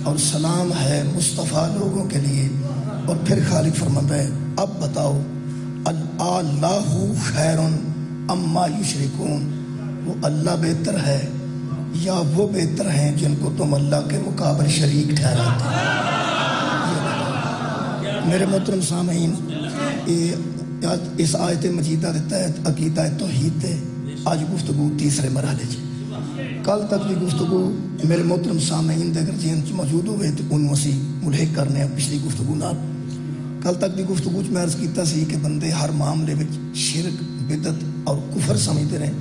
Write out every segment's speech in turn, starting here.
اور سلام ہے مصطفیٰ لوگوں کے لیے. اور پھر خالق فرماتا ہے اب بتاؤ اللہ خیر اما یشرکون، وہ اللہ بہتر ہے یا وہ بہتر ہیں جن کو تم اللہ کے مقابل شریک ٹھہراتے ہیں؟ میرے محترم سامعین، اس آیت مجیدہ کے تحت عقیدہ توحید ہے آج گفتگو تیسرے مرحلے چ. کل تک کی گفتگو میرے محترم سامعین اگر جن موجود ہوئے تو انہوں اسی ملحق کرنے پچھلی گفتگو نال. کل تک کی گفتگو میں عرض کیتا سی کہ بندے ہر معاملے میں شرک بدعت اور کفر سمجھتے رہے.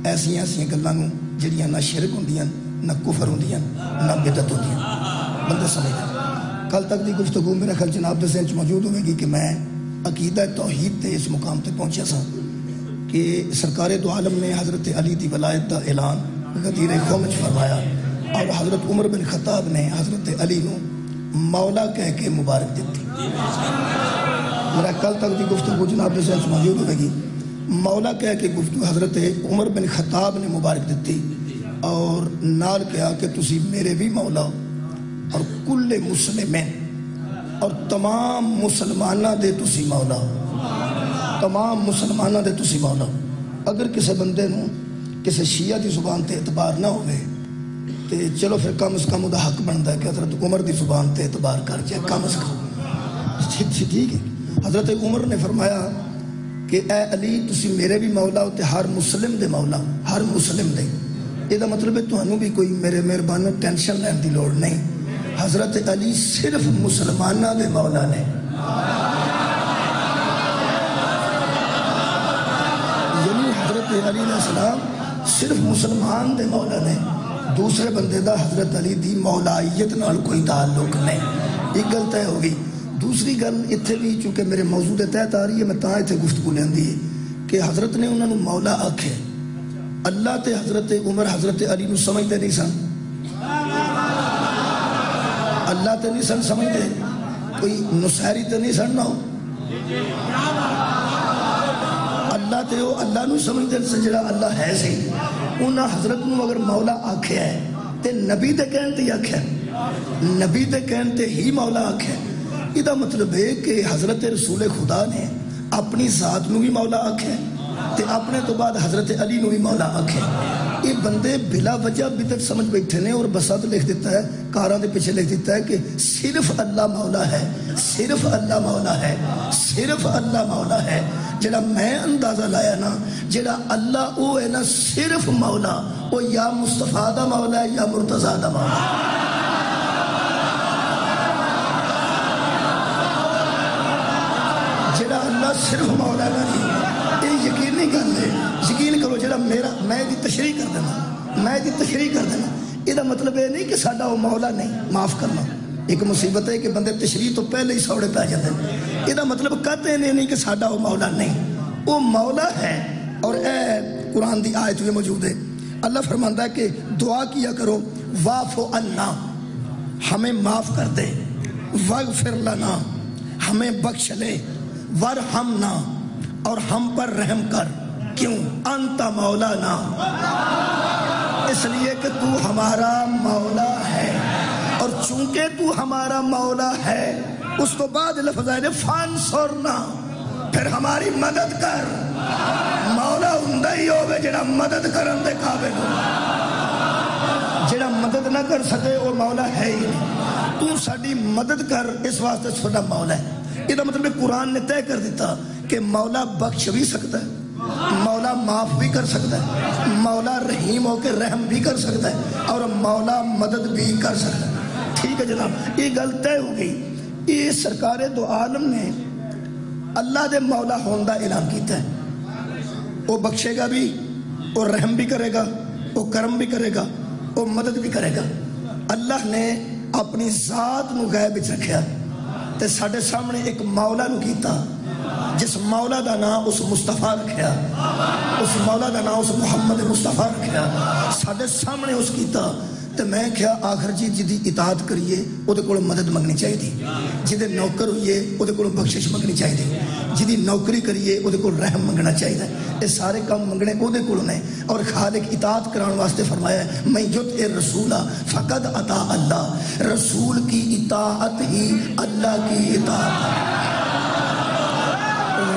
ایسیاں گلاں جڑیاں نہ شرک ہوندیاں نہ کفر ہوندیاں نہ بدعت ہوندیاں بندے سمجھتے ہیں. کل تک کی گفتگو میرا خیال جناب دے ذہن موجود ہوئے گی کہ میں عقیدہ توحید تے اس مقام تے پہنچا سا کہ سرکار دو عالم نے حضرت علی دی ولایت دا اعلان غدیر قوم وچ فرمایا اور حضرت عمر بن خطاب نے حضرت علی نو مولا کہہ کے مبارک دیتی. میرا کل تک کی گفتگو جناب دے ذہن موجود ہوئے گی. مولا کہہ کے گفتگو حضرت عمر بن خطاب نے مبارک دیتی اور نال کہا کہ تسی میرے بھی مولا اور کل مسلمین اور تمام مسلمانہ دے تسی مولا، تمام مسلمانہ دے تسی مولا. اگر کسی بندے نو کسی شیعہ دی زبان تے اعتبار نہ ہوئے تے چلو پھر کم از کم دا حق بنتا ہے کہ حضرت عمر دی زبان تے اعتبار کر جائے کم از کم. ٹھیک ہے. حضرت عمر نے فرمایا کہ اے علی تسی میرے بھی مولا ہو تے ہر مسلم دے مولا، ہر مسلم دے. یہ دا مطلب ہے تہانوں بھی کوئی میرے مہربانوں ٹینشن لین دی لوڑ نہیں. حضرت علی صرف مسلمانہ دے مولا نے. یعنی حضرت علی علیہ السلام صرف مسلمان دے مولا نے، دوسرے بندے دا حضرت علی دی مولائیت نال کوئی تعلق نہیں. ایک گل طے ہوگی. دوسری گل اتنے بھی چونکہ میرے موضوع دے تحت آ رہی ہے میں تاں اتنے گفتگو لیندی ہے کہ حضرت نے انہوں نے مولا آکھے. اللہ تے حضرت عمر حضرت علی نو سمجھتے نہیں سن، اللہ تے نہیں سن سمجھتے، کوئی نصیری تے نہیں سن نہ ہو. اللہ تے وہ اللہ نو سمجھتے سن جڑا اللہ ہے سی. انہاں حضرت نو اگر مولا آکھیا ہے تے نبی دے کہن تے آکھیا، نبی دے کہن تے ہی مولا آکھیا. یہ مطلب ہے کہ حضرت رسول خدا نے اپنی ذات نو بھی مولا آکھیا تے اپنے تو بعد حضرت علی نو بھی مولا آکھیا. یہ بندے بلا وجہ بدعت سمجھ بیٹھے نے اور بسات لکھ دیتا ہے کاراں دے پیچھے لکھ دیتا ہے کہ صرف اللہ مولا ہے، صرف اللہ مولا ہے، صرف اللہ مولا ہے. جڑا میں اندازہ لایا نا جڑا اللہ او ہے نا صرف مولا وہ یا مصطفیٰ دا مولا ہے یا مرتضیٰ دا مولا ہے. جڑا اللہ صرف مولا نہیں یہ یقینی گل ہے. یقین کرو جڑا میں دی تشریح کر دینا یہ دا مطلب یہ نہیں کہ ساڈا وہ مولا نہیں. معاف کرنا ایک مصیبت ہے کہ بندے تشریح تو پہلے ہی سوڑے پہ جاتے ہیں. یہ دا مطلب کہتے ہیں نہیں کہ ساڈا وہ مولا نہیں، وہ مولا ہے. اور اے قرآن دی آیت میں موجود ہے اللہ فرماتا ہے کہ دعا کیا کرو واعف عنا، ہمیں معاف کر دے، واغفر لنا، ہمیں بخش لے، ورحمنا، اور ہم پر رحم کر. کیوں؟ انت مولانا، اس لیے کہ تو ہمارا مولا ہے. اور چونکہ تو ہمارا مولا ہے اس کو بعد لفظ ہے فانصرنا، پھر ہماری مدد کر. مولا ہوندا ہی ہوے جڑا مدد کرن دے قابل ہو، جڑا مدد نہ کر سکے وہ مولا ہے ہی نہیں. تو ساڈی مدد کر، اس واسطے ساڈا مولا ہے. یہ مطلب قرآن نے طے کر دیتا کہ مولا بخش بھی سکتا ہے، مولا معاف بھی کر سکتا ہے، مولا رحیم ہو کے رحم بھی کر سکتا ہے، اور مولا مدد بھی کر سکتا ہے. ٹھیک ہے جناب، یہ گل طے ہو گئی. یہ سرکار دو عالم نے اللہ دے مولا ہون دا اعلان کیتا ہے. وہ بخشے گا بھی، وہ رحم بھی کرے گا، وہ کرم بھی کرے گا، وہ مدد بھی کرے گا. اللہ نے اپنی ذات نو غیب وچ رکھیا تے ساڈے سامنے ایک مولا نو کیتا، جس مولا دا نام اس مصطفیٰ رکھیا، اس مولا دا نام اس محمد مصطفیٰ رکھیا. ساڈے سامنے اس کیتا تو میں کیا آخر جی جدی اطاعت کریے وہ مدد منگنی چاہیے، جدے نوکر ہوئیے وہ بخشش منگنی چاہیے، جدی نوکری کریے وہ رحم منگنا چاہیے، یہ سارے کام منگنے وہ نے، اور خالق اطاعت کران واسطے فرمایا ہے میں یطع الرسول فقد اطاع اللہ، رسول کی اطاعت ہی اللہ کی اطاعت ہے،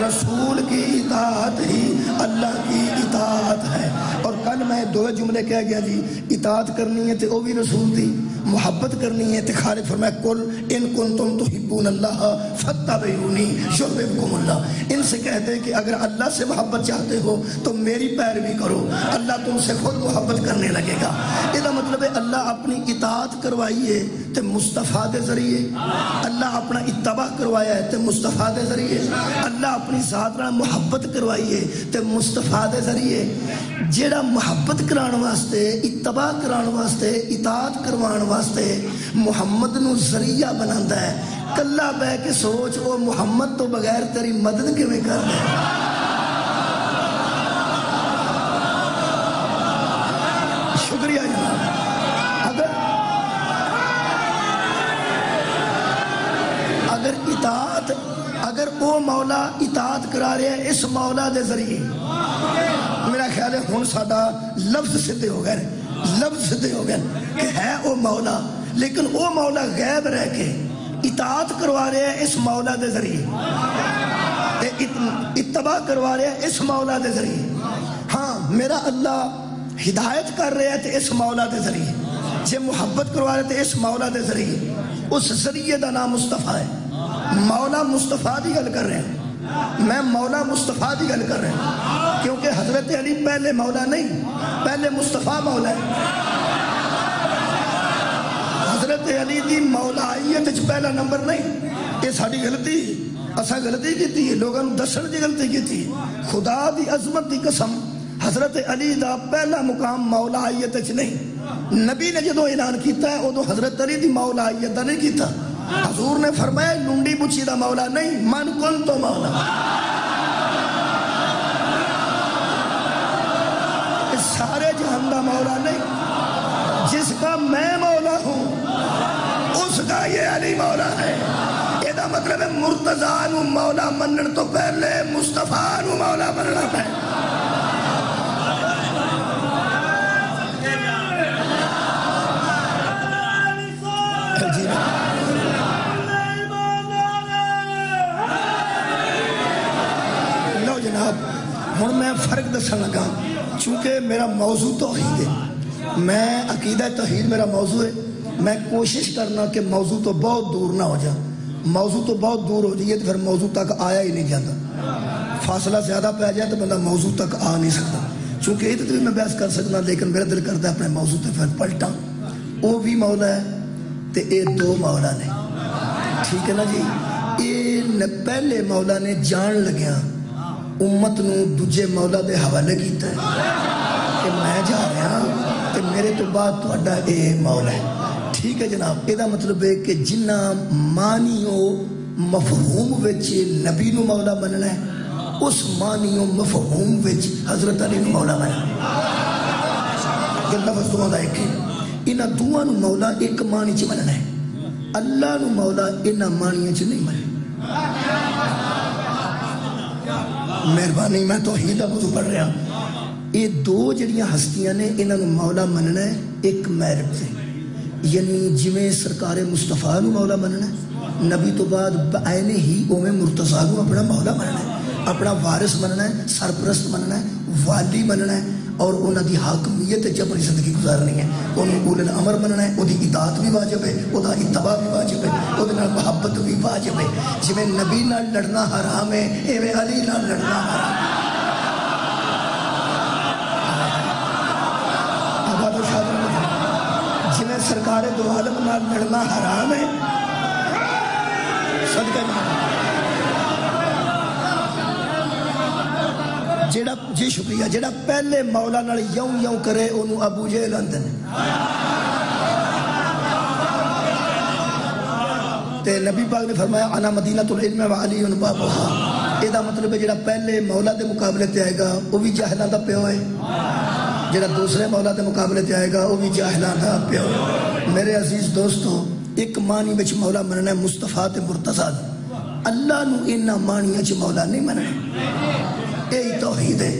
رسول کی اطاعت ہی اللہ کی اطاعت ہے۔ اور کل میں دو جملے کہہ گیا جی، اطاعت کرنی ہے تو وہ بھی رسول دی، محبت کرنی ہے تو خالق فرمایا قل ان کنتم تحبون اللہ فاتبعونی یحببکم اللہ، ان سے کہتے کہ اگر اللہ سے محبت چاہتے ہو تو میری پیروی کرو، اللہ تم سے خود محبت کرنے لگے گا۔ یہ مطلب ہے اللہ اپنی اطاعت کروائیے تو مصطفیٰ دے ذریعے، اللہ اپنا اتباع کروایا ہے تو مصطفیٰ دے ذریعے، اللہ اپنی ذات نال محبت کروائیے تو مصطفیٰ دے ذریعے۔ جیڑا محبت کران واسطے، اتباع کران واسطے، اطاعت کروان واسطے محمد نو ذریعہ بناندا ہے، کلا بہ کے سوچ او محمد تو بغیر تیری مدد کیویں کردا ہے۔ شکریہ جناب۔ اگر اطاعت، اگر وہ مولا اطاعت کرا رہے ہیں اس مولا دے ذریعے، میرا خیال ہے ہن ساڈا لفظ سدھے ہو گئے، لفظ سدھے ہو گئے کہ ہے وہ مولا، لیکن وہ مولا غیب رہ کے اطاعت کروا رہے ہیں اس مولا دے ذریعے، اتباع کروا رہے ہیں اس مولا دے ذریعے۔ ہاں میرا اللہ ہدایت کر رہے ہیں تو اس مولا دے ذریعے، جے محبت کروا رہے ہیں اس مولا دے ذریعے، اس ذریعے دا نام مصطفیٰ ہے۔ مولا مصطفیٰ دی گل کر رہے ہیں، میں مولا مصطفیٰ دی گل کر رہے ہیں، کیونکہ حضرت علی پہلے مولا نہیں، پہلے مصطفیٰ مولا ہے۔ حضرت علی دی مولائیت وچ پہلا نمبر نہیں، یہ ساری غلطی، اساں غلطی کیتی ہے، لوگوں نے دسن دی غلطی کیتی، خدا دی عظمت دی قسم حضرت علی دا پہلا مقام مولائیت وچ نہیں۔ نبی نے جدو اعلان کیتا ہے ادو حضرت علی دی مولائیت دا نہیں کیتا، حضور نے فرمایا لنڈی بچی دا مولا نہیں، من کن تو مولا، اس سارے جہان دا مولا نہیں، جس کا میں مولا ہوں اس کا یہ علی مولا ہے۔ یہ دا مطلب ہے مرتضیٰ نو مولا منن تو پہلے مصطفیٰ نو مولا مننا پہلے۔ ہوں میں فرق دسن لگا، چونکہ میرا موضوع توحید ہے، میں عقیدہ توحید میرا موضوع ہے، میں کوشش کرنا کہ موضوع تو بہت دور نہ ہو جا، موضوع تو بہت دور ہو جائے تو پھر موضوع تک آیا ہی نہیں جاتا، فاصلہ زیادہ پہ جائے تو بندہ موضوع تک آ نہیں سکتا، چونکہ یہ تو میں بحث کر سکتا لیکن میرا دل کرتا ہے اپنے موضوع تے پھر پلٹا، وہ بھی مولا ہے تو یہ دو مولا نے، ٹھیک ہے نا جی۔ یہ پہلے مولا نے جان لگیا امت نو دوجے مولا دے حوالے کیتا ہے کہ میں جا رہا کہ میرے تو بعد تہاڈا اے مولا ہے، ٹھیک ہے جناب۔ یہ مطلب ہے کہ جنہ معنی و مفہوم وچ نبی نو مولا مننا ہے اس معنی و مفہوم وچ حضرت علی نو مولا مننا ہے، لفظ دونوں دا ایک ہے، انہاں دوواں نو مولا ایک معنی چ مننا ہے، اللہ نو مولا انہاں معنیاں چ نہیں مننا۔ مہربانی میں توحید دا موضوع پڑھ رہا، یہ دو جڑیاں ہستیاں نے انہاں نو مولا مننا ہے ایک میرٹ سے، یعنی جویں سرکار مصطفیٰ نو مولا مننا ہے، نبی تو بعد بعین ہی اویں مرتضیٰ نو اپنا مولا مننا ہے، اپنا وارث مننا ہے، سرپرست مننا ہے، والی مننا ہے، اور انہاں دی حاکمیت وچ اپنی زندگی گزارنی ہے، انہوں اولل امر مننا ہے، اودی اطاعت بھی واجب ہے، اودہ اتباع بھی واجب ہے، اودے نال محبت بھی واجب ہے، جویں نبی نال لڑنا حرام ہے ایویں علی نال لڑنا حرام ہے۔ آباد و شاد جویں سرکار دو عالم نال لڑنا حرام ہے، صدقہ جناب جیڑا جی شکریہ، جیڑا پہلے مولا نال یوں یوں کرے انہوں ابو جہل آندے تے نبی پاک نے فرمایا انا مدینۃ العلم و علی بابها، یہ مطلب ہے جیڑا پہلے مولا دے مقابلے تے آئے گا وہ بھی جاہلاں دا پیو ہے، جڑا دوسرے مولا دے مقابلے تے آئے گا وہ بھی جاہلانہ پیو۔ میرے عزیز دوستو، ایک معنی وچ مولا مننا ہے مصطفیٰ تے مرتضیٰ، اللہ نو انہاں معنیاں چ مولا نہیں مننا، یہی توحید ہے۔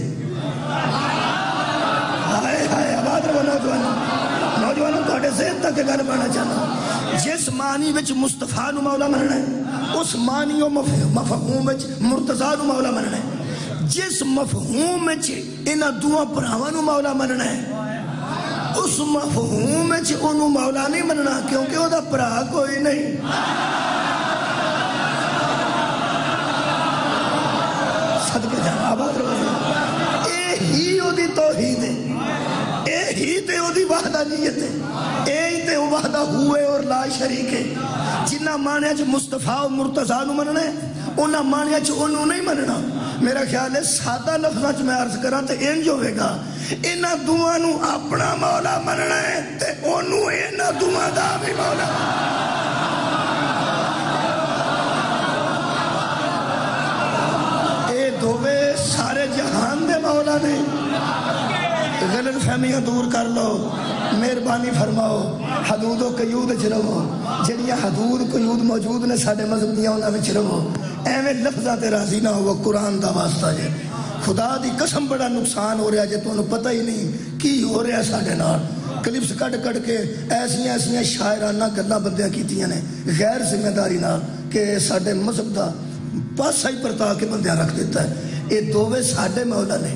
ہائے ہائے آباد رہو نوجوانوں تھوڑے ذہن تک گل بننا چاہنا، جس معنی وچ مصطفیٰ نو مولا مننا ہے اس معنی و مفہوم وچ مرتضیٰ نو مولا مننا ہے، جس مفہوم وچ انہاں دوواں بھراواں نو مولا مننا ہے اس مفہوم وچ انہوں مولا نہیں مننا کیونکہ وہ دا بھرا کوئی نہیں۔ صدقے جانا آباد رہو، اے ہی او دی توحید ہے، اے ہی تے او دی وحدانیت ہے، اے ہی تے او وحدہ ہوئے اور لا شریک ہے۔ جنہ معنی چ مصطفیٰ و مرتضیٰ نو مننا ہے انہاں معنی چ انہوں نہیں مننا۔ میرا خیال ہے سادہ لفظاں چ میں عرض کراں تے انج ہوئے گا، انہاں دوواں نو اپنا مولا مننا ہے تے انہوں انہاں دوواں دا بھی مولا۔ اے دووے سارے جہان دے مولا نے۔ غلط فہمیاں دور کر لو، مہربانی فرماؤ، حدود و قیود چ رہو، جڑیاں حدود قیود موجود نے ساڈے مذہب دیاں انہاں وچ رہو، ایویں لفظاں تے راضی نہ ہو، قرآن دا واسطہ جے۔ خدا دی قسم بڑا نقصان ہو رہا جے تانوں پتہ ہی نہیں کی ہو رہا ساڈے نال۔ کلپس کٹ کے ایسیاں شاعرانہ گلاں بندیاں کیتیاں نے غیر ذمہ داری نال کہ ساڈے مذہب دا پاسا ہی پرتا کے بندیاں رکھ دیتا ہے۔ اے دوویں ساڈے مولا نے،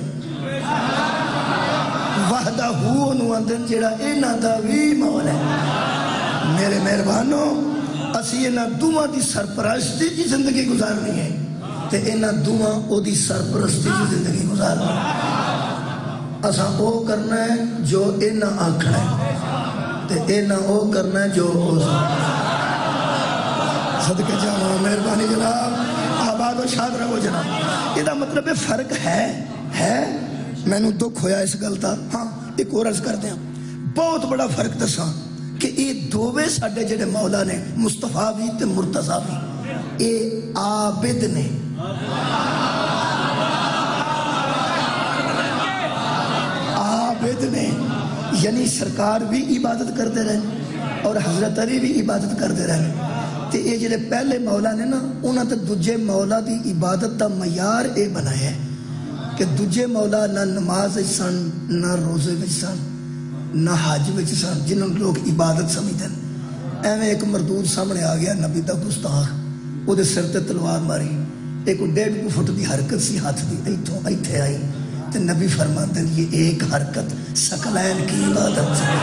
وحدہ ہو انہوں اندن جڑا انہاں دا وی مولا ہے۔ میرے مہربانوں، اسی انہاں دوواں دی سرپرستی کی زندگی گزارنی ہے تے انہاں دوواں او دی سرپرستی کی زندگی گزارنی ہے۔ اساں او کرنا ہے جو انہاں آکھنا ہے تے انہاں او کرنا ہے جو او صدقے جاواں۔ مہربانی جناب، آباد و شاد رہو جناب۔ یہ دا مطلب فرق ہے میں نو دکھ ہویا اس گل دا۔ ہاں ایک اور عرض کر دیاں، بہت بڑا فرق دساں کہ یہ دوویں ساڈے جڑے مولا نے مصطفیٰ بھی تے مرتضیٰ بھی، اے عابد نے۔ عابد نے یعنی سرکار بھی عبادت کرتے رہے اور حضرت علی بھی عبادت کرتے رہے، تے یہ جڑے پہلے مولا نے نا انہاں تے دوجے مولا دی عبادت دا معیار اے بنایا ہے کہ دوجے مولا نہ نماز وچ سن، نہ روزے وچ سن، نہ حج وچ سن، جنہوں لوگ عبادت سمجھتے ہیں۔ ایویں ایک مردود سامنے آ گیا نبی دا گستاخ، وہ دے سر تے تلوار ماری، ایک 1.5 فٹ دی حرکت سی ہاتھ دی، ایتھوں ایتھے آئی تے نبی فرماتے ہیں یہ ایک حرکت ثقلین کی عبادت ہے۔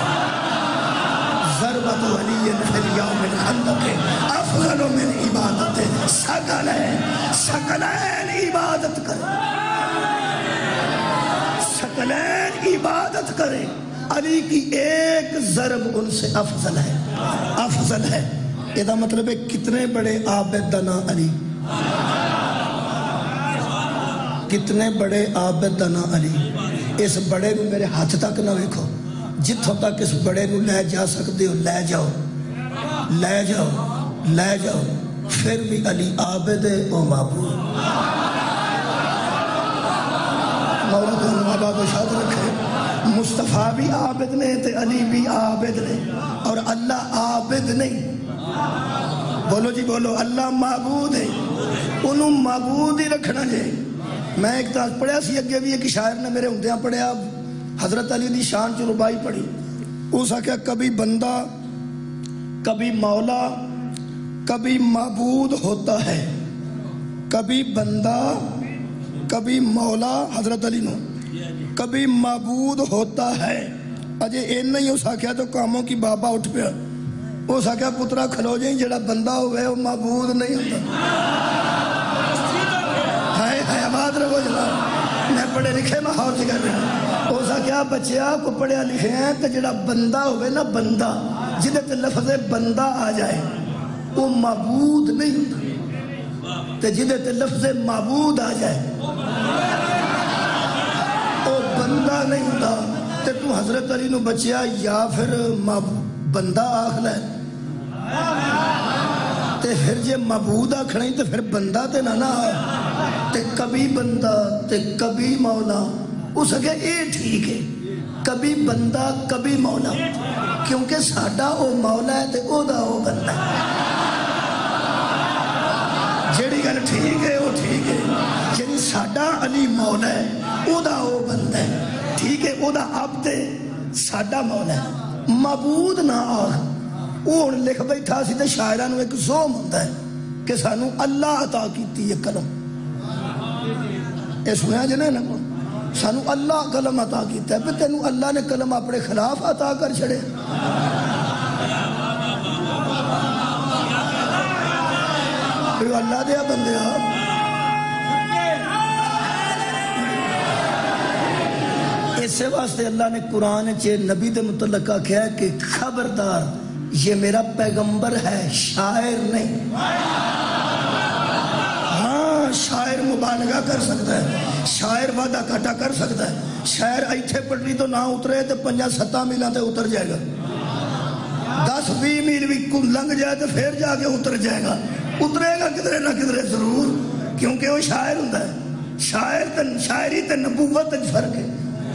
ضربت علی فی الیوم الخندق افضل من عبادت ثقلین عبادت کرے، ثقلین عبادت کرے، علی کی ایک ضرب ان سے افضل ہے۔ یہ دا مطلب ہے کتنے بڑے عابد دا نام علی، کتنے بڑے عابد دا نام علی۔ اس بڑے نو میرے ہاتھ تک نہ ویکھو، جتھوں تک اس بڑے نو لے جا سکتے ہو لے جاؤ، پھر بھی علی عابد ہے او معبود۔ مولا تعالیٰ آباد و شاد رکھے۔ مصطفیٰ بھی عابد نے تے علی بھی عابد نے، اور اللہ عابد نہیں۔ بولو جی بولو، اللہ معبود ہے، انہوں معبود ہی رکھنا جائے۔ میں ایک تاج پڑھیا سی اگے بھی ایک شاعر نے میرے ہوندیاں پڑھیا، حضرت علی دی شان چ ربائی پڑھی، اس آکھیا کبھی بندہ کبھی مولا کبھی معبود ہوتا ہے، کبھی بندہ کبھی مولا حضرت علی نو کبھی معبود ہوتا ہے۔ اجے اینا ہی اس آکھیا تو کاموں کی بابا اٹھ پیا، اس آکھیا پترا کھلو جائیں، جڑا بندہ ہوئے وہ معبود نہیں ہوتا۔ ہائے آباد رہو جناب، میں پڑھے لکھے ماحول سے کر رہا ہوں۔ اس آکھیا بچیا کو پڑھے لکھے ہیں تو جڑا بندہ ہوئے نا، بندہ جدے تے لفظ بندہ آ جائے وہ معبود نہیں ہوتا، تے جدے تے لفظ معبود آ جائے وہ بندہ نہیں ہوتا۔ تے تو حضرت علی نو بچیا یا پھر بندہ آکھ لے، تے پھر جے معبود آکھنا ہی تے پھر بندہ تے نہ تے کبھی بندہ تے کبھی مولا، اس اگے اے ٹھیک ہے۔ کبھی بندہ کبھی مولا، کیونکہ ساڈا او مولا ہے تے او دا او بندہ ہے۔ جیڑی گل ٹھیک ہے وہ ٹھیک ہے، جیڑی ساڈا علی مولا ہے او دا او بندہ ہے، ٹھیک ہے، او دا عبد ہے، ساڈا مولا ہے۔ معبود نہ آخ، وہ ہن لکھ بیٹھا سی تے شاعراں نوں ایک زوم ہوندا ہے کہ سانو اللہ عطا کیتی ہے قلم، اے سنیا جے نا کو سانو اللہ قلم عطا کیتا ہے، پھر تینوں اللہ نے قلم اپنے خلاف عطا کر چھڑے۔ پھر اللہ دیا بندے اسے واسطے اللہ نے قرآن چے نبی دے متعلق کہا کہ خبردار یہ میرا پیغمبر ہے، شاعر نہیں۔ ہاں شاعر مبالغہ کر سکتا ہے، شاعر وعدہ کاٹا کر سکتا ہے، شاعر ایتھے پٹری تو نہ اترے تو 5-7 میلاں تے اتر جائے گا، 10-20 میل بھی لنگ جائے تو پھر جا کے اتر جائے گا، اترے گا کدھرے نہ کدھرے ضرور، کیونکہ وہ شاعر ہوندا ہے۔ شاعری تے نبوت فرق ہے۔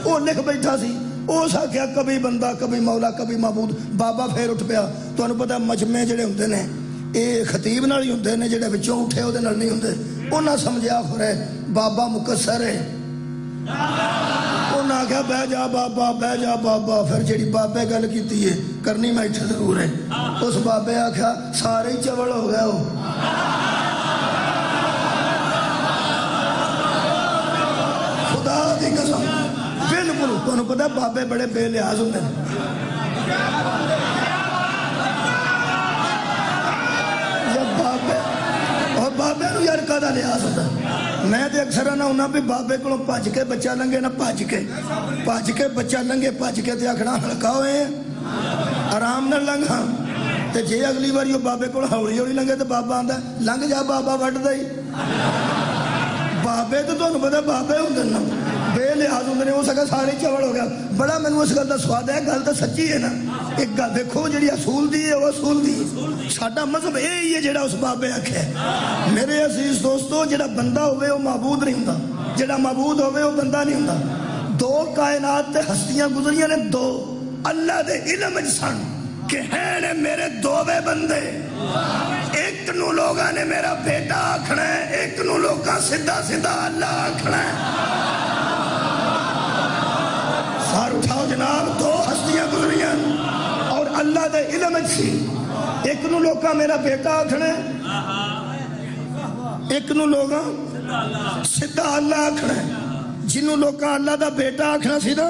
وہ لکھ بیٹھا سی، اس آخیا کبھی بندہ کبھی مولا کبھی معبود۔ بابا پھر اٹھ پیا۔ تمہیں پتا مجمع جڑے ہوندے نے یہ خطیب نال ہی ہوندے نے، جڑے وچوں اٹھے وہ نہیں ہوندے۔ انہاں سمجھیا خورے بابا مقصر ہے، انہاں آخیا بہ جا بابا بہ جا بابا۔ پھر جڑی بابے گل کیتی ہے کرنی میں اتنے ضرور ہے، اس بابے آخیا سارے ہی چوڑ ہو گیا ہو۔ خدا دی قسم بالکل تمہیں پتا بابے بڑے بے لحاظ ہوتے ہیں۔ جب بابے نو یار کدا لحاظ ہوتا ہے؟ میں تے اکثر نہ ہونا بھی بابے کو بھج کے بچہ لنگے نہ بھج کے بچہ لنگے بھج کے تے آخنا ہلکا ہوئے آرام نہ لنگا تے جے اگلی بار وہ بابے کو ہولی ہولی لنگے تو بابا آندا لنگ جا بابا وڈ دئی۔ بابے تو تمہیں پتا بابے ہوندے نا بے لحاظ ہوندے نے، ہو سکا سارے چوڑ ہو گیا۔ بڑا مینوں اس گل کا سواد ہے، گل تو سچی ہے نا۔ ایک گل دیکھو جی اصول دی ہے وہ اصول دی، ساڈا مذہب یہی ہے جڑا اس بابے آکھے۔ میرے عزیز دوستو جڑا بندہ ہوئے وہ معبود نہیں ہوندا، جڑا معبود ہوئے وہ بندہ نہیں ہوندا۔ دو کائنات تے ہستیاں گزریاں نے، دو اللہ دے علم سن کہ ہیں میرے دووے بندے، ایک نو لوگاں نے میرا بیٹا آکھنا ہے، ایک نو لوگاں سدھا سدھا اللہ آکھنا ہے۔ سار اٹھاؤ جناب، دو ہستیاں گزریاں اور اللہ دے علم سی، ایک نو لوگاں میرا بیٹا آکھنا ہے، ایک نو لوگاں سدھا اللہ آکھنا ہے۔ جنوں لوگاں اللہ دا بیٹا آکھنا سی نا،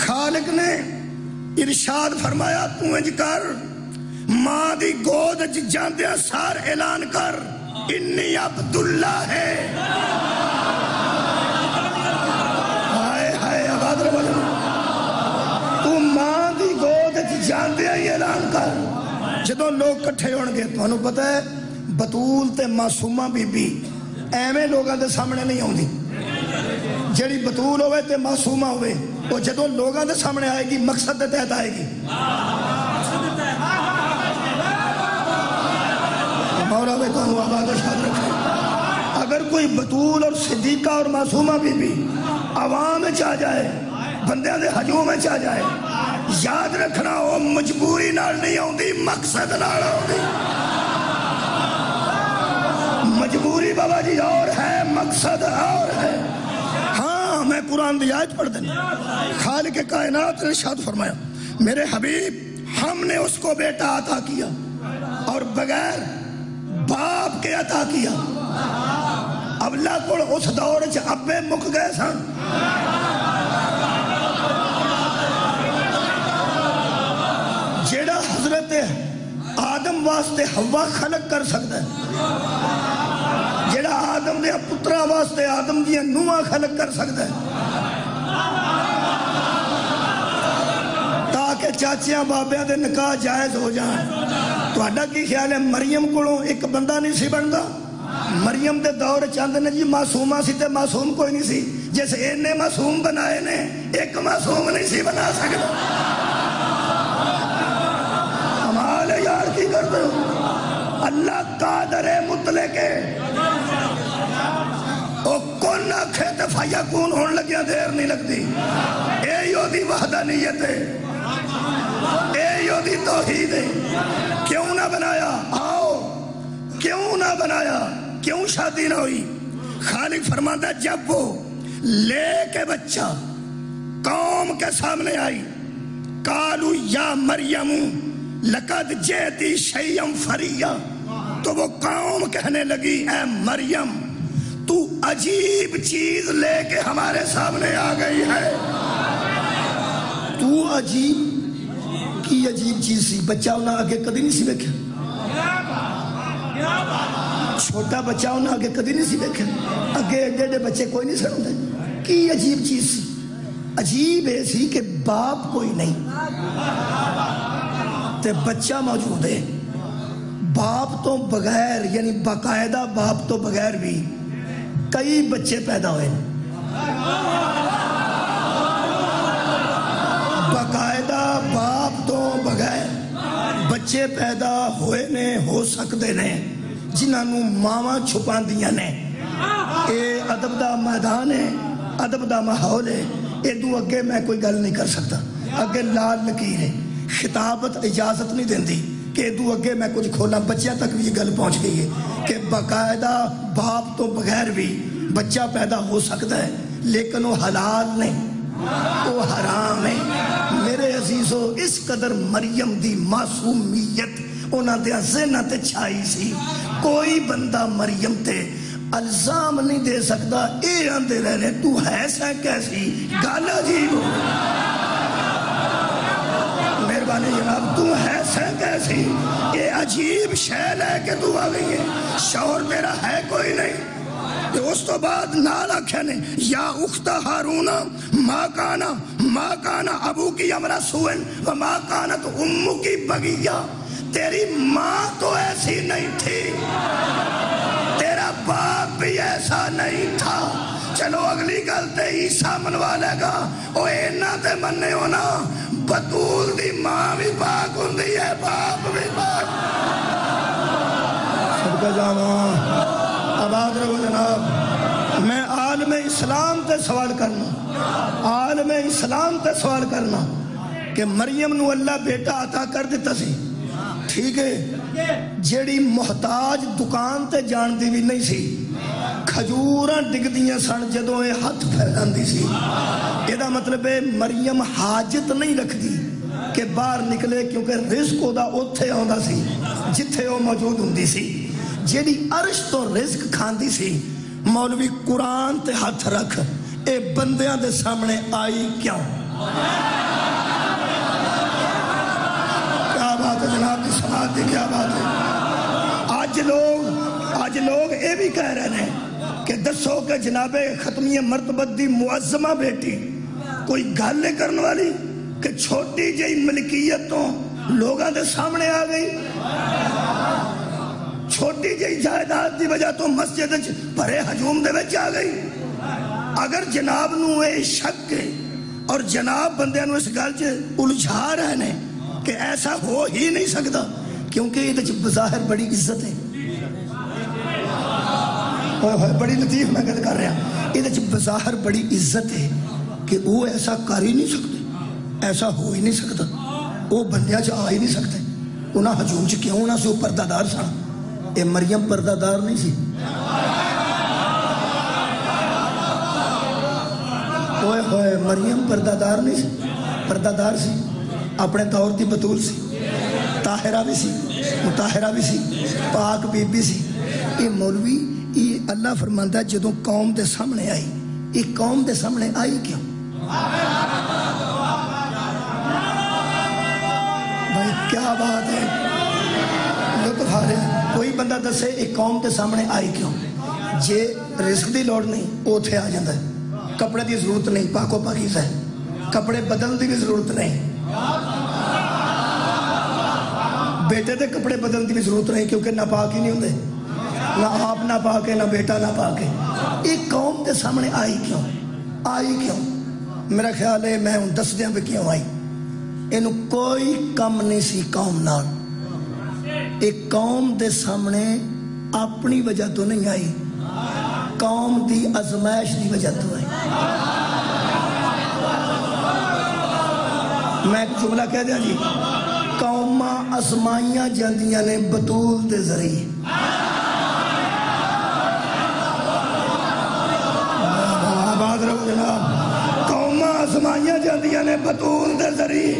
خالق نے ارشاد فرمایا تو انج کر ماں دی گود جاندیا سار اعلان کر انی عبداللہ ہے۔ ہائے ہائے آباد رہا تو ماں دی گود جاندیا ہی اعلان کر۔ جدوں لوگ کٹھے ہون گے تمہیں پتا ہے بطول تے معصومہ بی بی ایویں لوگاں دے سامنے نہیں آؤندی۔ جڑی بطول ہوئے تے معصومہ ہوئے وہ جدوں لوگاں دے سامنے آئے گی مقصد دے تحت آئے گی۔ مولا بے تو آباد و شاد رکھے۔ اگر کوئی بطول اور صدیقہ اور معصومہ بی بی عوام میں چاہ جائے، بندیاں دے ہجوم میں چاہ جائے، یاد رکھنا وہ مجبوری نال نہیں آؤندی، مقصد نال آؤندی۔ مجبوری بابا جی اور ہے، مقصد اور ہے۔ ہاں میں قرآن دی آیت پڑھ دیں۔ خالق کائنات نے ارشاد فرمایا میرے حبیب ہم نے اس کو بیٹا عطا کیا اور بغیر باپ کے عطا کیا۔ ابلا کو اس دور چ ابے مک گئے سن، جیڑا حضرت آدم واسطے ہوا خلق کر سکتا ہے، جیڑا آدم دے پترا واسطے آدم دیا نوہ خلق کر سکتا ہے، تاکہ چاچیاں بابیاں دے نکاح جائز ہو جائیں۔ تو اڈا کی خیال ہے مریم کو ایک بندہ نہیں سی بنتا؟ مریم دے دور چاندے نے جی معصومہ سی تے معصوم کوئی نہیں سی، جیسے اینے معصوم بنائے نے ایک معصوم نہیں سی بنا سکتا۔ ہمارے یار کی کرتے ہو؟ اللہ قادر مطلق ہے، او کن کون آکھے تے فیکون ہون لگیا دیر نہیں لگتی. اے یو دی وحدانیت ہے, اے یو دی توحید ہے. کیوں نہ بنایا؟ آؤ کیوں نہ بنایا؟ کیوں شادی نہ ہوئی؟ خالق فرماتا جب وہ لے کے بچہ قوم کے سامنے آئی, قالو یا مریم لقد جئتی شیئا فریا, تو وہ قوم کہنے لگی اے مریم تو عجیب چیز لے کے ہمارے سامنے آ گئی ہے. تو عجیب کی عجیب چیز سی؟ بچہ انہاں آگے کدی نہیں سی دیکھا, چھوٹا بچہ انہاں آگے کدی نہیں سی دیکھا, اگے ایڈے بچے کوئی نہیں سنتے. کی عجیب چیز سی؟ عجیب ہے سی کہ باپ کوئی نہیں تے بچہ موجود ہے. باپ تو بغیر یعنی باقاعدہ باپ تو بغیر بھی کئی بچے پیدا ہوئے, باقاعدہ باپ تو بغیر بچے پیدا ہوئے نے, ہو سکتے نے, جنہوں ماواں چھپا دیا نے. اے ادب دا میدان ہے, ادب دا ماحول ہے. ادو اگے میں کوئی گل نہیں کر سکتا, اگے لال لکیر ہے, خطابت اجازت نہیں دیندی کہ ادو اگے میں کچھ کھولا. بچیاں تک بھی یہ گل پہنچ گئی ہے کہ باقاعدہ باپ تو بغیر بھی بچہ پیدا ہو سکتا ہے, لیکن وہ حلال نہیں, وہ حرام ہے. میرے عزیزو, اس قدر مریم دی معصومیت انہاں دے ذہناں تے چھائی سی. کوئی بندہ مریم تے الزام نہیں دے سکتا. اے آندے رہنے تو ہے سا کیسی گل عجیب ہو. مہربانی جناب, تو ہے سا کیسی, یہ عجیب شے لے کے تو آ گئی ہے. شوہر میرا ہے کوئی نہیں. اس تو بعد نال آکھیا نے یا اخت ہارون ما کانا ابو کی امرا سوئن وما کانت امو کی بغیہ. تیری ماں تو ایسی نہیں تھی, تیرا باپ بھی ایسا نہیں تھا. چلو اگلی گل تے عیسیٰ منوا لے گا, او اینا تے مننے ہونا بطول دی ماں بھی پاک ہوندی ہے, باپ بھی پاک. صدقہ جاواں, آباد رہو جناب. میں عالم اسلام تے سوال کرنا, عالم اسلام تے سوال کرنا کہ مریم نو اللہ بیٹا عطا کر دیتا سی, ٹھیک ہے, جیڑی محتاج دکان تے جان دی بھی نہیں سی, کھجوراں ڈگ دیاں سن جدوں اے ہاتھ پھیلاندی سی. یہ دا مطلب ہے مریم حاجت نہیں رکھ دی کہ باہر نکلے, کیونکہ رزق او دا اوتھے آندا سی جتھے او موجود ہوندی سی. جیڑی عرش تو رزق کھاندی سی, مولوی قرآن تے ہاتھ رکھ, اے بندیاں دے سامنے آئی کیوں؟ کیا بات ہے جناب کی سماعت دی, کیا بات ہے. آج لوگ اے بھی کہہ رہے ہیں کہ دسو کہ جناب ختمی مرتبت دی معظمہ بیٹی کوئی گل کرنے والی کہ چھوٹی جئی ملکیت تو لوگاں دے سامنے آ گئی. چھوٹی جئی جائیداد دی وجہ تو مسجد بھرے ہجوم دے وچ آ گئی. اگر جناب نو اے شک ہے اور جناب بندیاں نو اس گل چ الجھا رہے نے کہ ایسا ہو ہی نہیں سکتا, کیونکہ یہ بظاہر بڑی عزت ہے. بڑی لطیف میں گل کر رہا, یہ بظاہر بڑی عزت ہے کہ وہ ایسا کر ہی نہیں سکتے, ایسا ہو ہی نہیں سکتا, وہ بندیاں چ آ ہی نہیں سکتے. انہاں ہجوم چ کیوں نہ سی, وہ پردہ دار سن. اے مریم پردہ دار نہیں سی, ہوئے ہوئے مریم پردہ دار نہیں سی, پردہ دار سی, اپنے دور دی بطول سی, طاہرہ بھی سی, مطاہرہ بھی سی, پاک بی بی سی. یہ مولوی یہ اللہ فرماندا جدوں قوم دے سامنے آئی, یہ قوم دے سامنے آئی کیوں؟ بھائی کیا بات ہے, لطف آ رہے. کوئی بندہ دسے ایک قوم کے سامنے آئی کیوں؟ جے رزق دی لوڑ نہیں وہ اتھے آ جاندہ ہے, کپڑے دی ضرورت نہیں, پاکو پاکیزہ ہے, کپڑے بدل دی بھی ضرورت نہیں, بیٹے دے کپڑے بدل دی بھی ضرورت نہیں, کیونکہ نہ پاک ہی نہیں ہوندے, نہ آپ نہ پاک ہے, نہ بیٹا نہ پاک ہے. ایک قوم کے سامنے آئی کیوں؟ آئی کیوں؟ میرا خیال ہے میں ان دس دیاں پہ کیوں آئی. انہوں کوئی کم نہیں سی قوم نال. ایک قوم دے سامنے اپنی وجہ تو نہیں آئی, قوم دی ازمائش دی وجہ تو ہے. میں ایک جملہ کہہ دیا جی، قوماں ازمائیاں جاندیاں نے بطول دے ذریعے. آباد رہو جناب. قوماں ازمائیاں جاندیاں نے بطول دے ذریعے.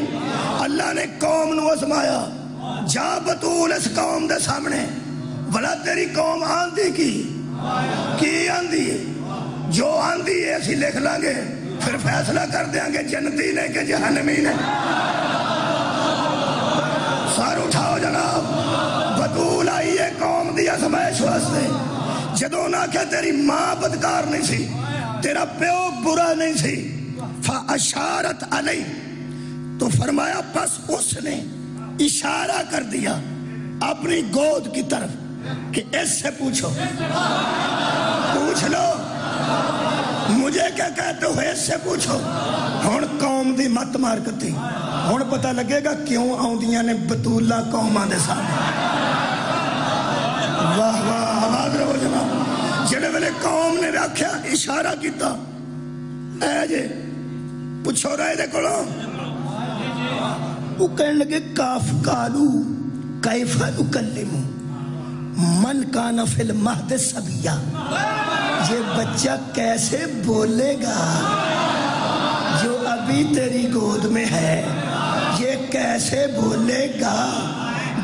اللہ نے قوم نو ازمایا. جا بطول اس قوم دے سامنے، بھلا تیری قوم آندھی کی آندھی ہے؟ جو آندھی ہے اسی لکھ لیں گے، پھر فیصلہ کر دیں گے جنتی نے کہ جہنمی نے. سر اٹھاؤ جناب. بطول آئی ہے قوم دی ازمائش واسطے. جدوں نہ کہ تیری ماں بدکار نہیں سی، تیرا پیو برا نہیں سی، فاشارت علی، تو فرمایا پس اس نے اشارہ کر دیا اپنی گود کی طرف کہ اس سے پوچھو، پوچھ لو مجھے کیا کہتے ہو، اس سے پوچھو. ہن قوم دی مت مار کتی. ہن پتہ لگے گا کیوں آؤندیاں نے بطولہ قوماں دے سامنے. واہ واہ آواز رہو جناب. جڑے ویلے قوم نے رکھیا اشارہ کیتا، اے جے پوچھو رہے دے کولوں. وہ کہنے لگے کاف کالو کیف نکلم من کان فی المہد صبیا. یہ بچہ کیسے بولے گا جو ابھی تیری گود میں ہے؟ یہ کیسے بولے گا؟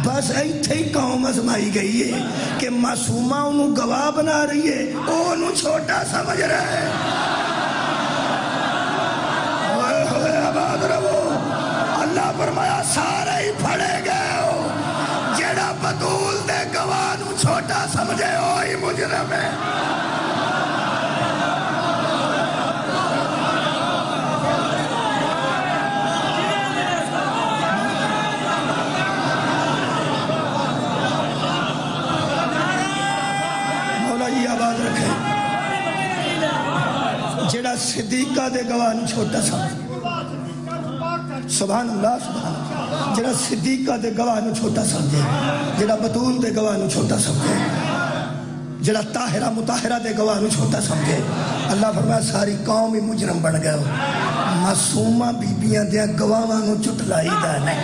بس ایتھے ہی قوم ازمائی گئی ہے کہ معصومہ انہوں گواہ بنا رہی ہے، وہ انہوں چھوٹا سمجھ رہا ہے. ہوئے ہوئے آباد رہو. اللہ فرمایا سارے ہی پھڑے گئے ہو. جیڑا بطول دے گواہ نو چھوٹا سمجھے ہوئی مجرم ہے. مولا جی آواز رکھے. جیڑا صدیقہ دے گواہ نو چھوٹا سمجھے، سبحان اللہ سبحان اللہ. جڑا صدیقہ دے گواہ نو چھوٹا سمجھے، جڑا بطول دے گواہ نو چھوٹا سمجھے، جڑا طاہرہ مطہرہ دے گواہ نو چھوٹا سمجھے. اللہ فرمایا ساری قوم ہی مجرم بن گئے ہو. معصومہ بیبیاں دیاں گواہاں نو چٹلائی دا نہیں.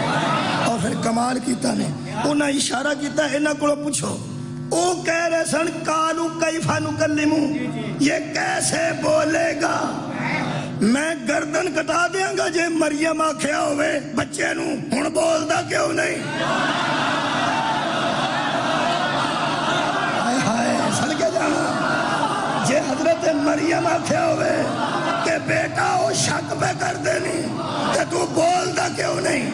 اور پھر کمال کیتا نے، انہاں اشارہ کیتا انہاں کولوں پوچھو. او کہہ رہے سن کالو کیف نکلم، یہ کیسے بولے گا؟ میں گردن کٹا دیاں گا جے مریم آکھیا ہوئے بچے نو ہن بولدا کیوں نہیں؟ ہائے ہائے صدقے جانا. جے حضرت مریم آکھیا ہوئے کہ بیٹا وہ شک پہ کر دینی کہ تو بولدا کیوں نہیں؟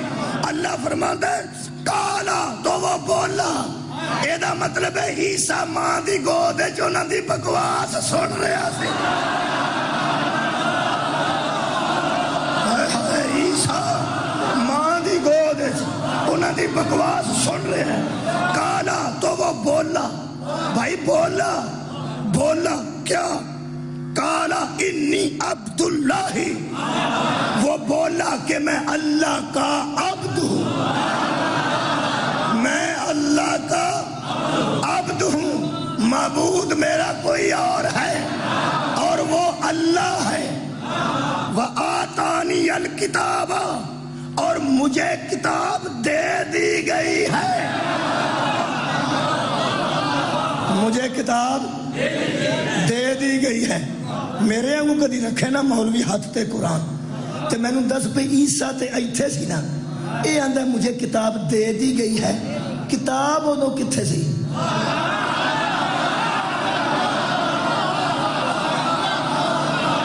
اللہ فرماتا ہے کالا، تو وہ بولا. اے دا مطلب ہے عیسیٰ ماں دی گود ہے جو نہ دی بکواس سن رہا سی. ماں دی گود انہاں دی بکواس سن رہے ہیں. کالا، تو وہ بولا. بھائی بولا کیا؟ کالا انی عبداللہ، وہ بولا کہ میں اللہ کا عبد ہوں. میں اللہ کا عبد ہوں. معبود میرا کوئی اور ہے اور وہ اللہ ہے. وَآتَانِيَ الْكِتَابَ، اور مجھے کتاب دے دی گئی ہے. مجھے کتاب دے دی گئی ہے. میرے انگوں کدی رکھے نا مولوی ہاتھ تے قرآن تے میں نوں دس پہ عیسیٰ تے ایتھے سی نا، اے آندہ مجھے کتاب دے دی گئی ہے. کتاب ادو کتھے سی؟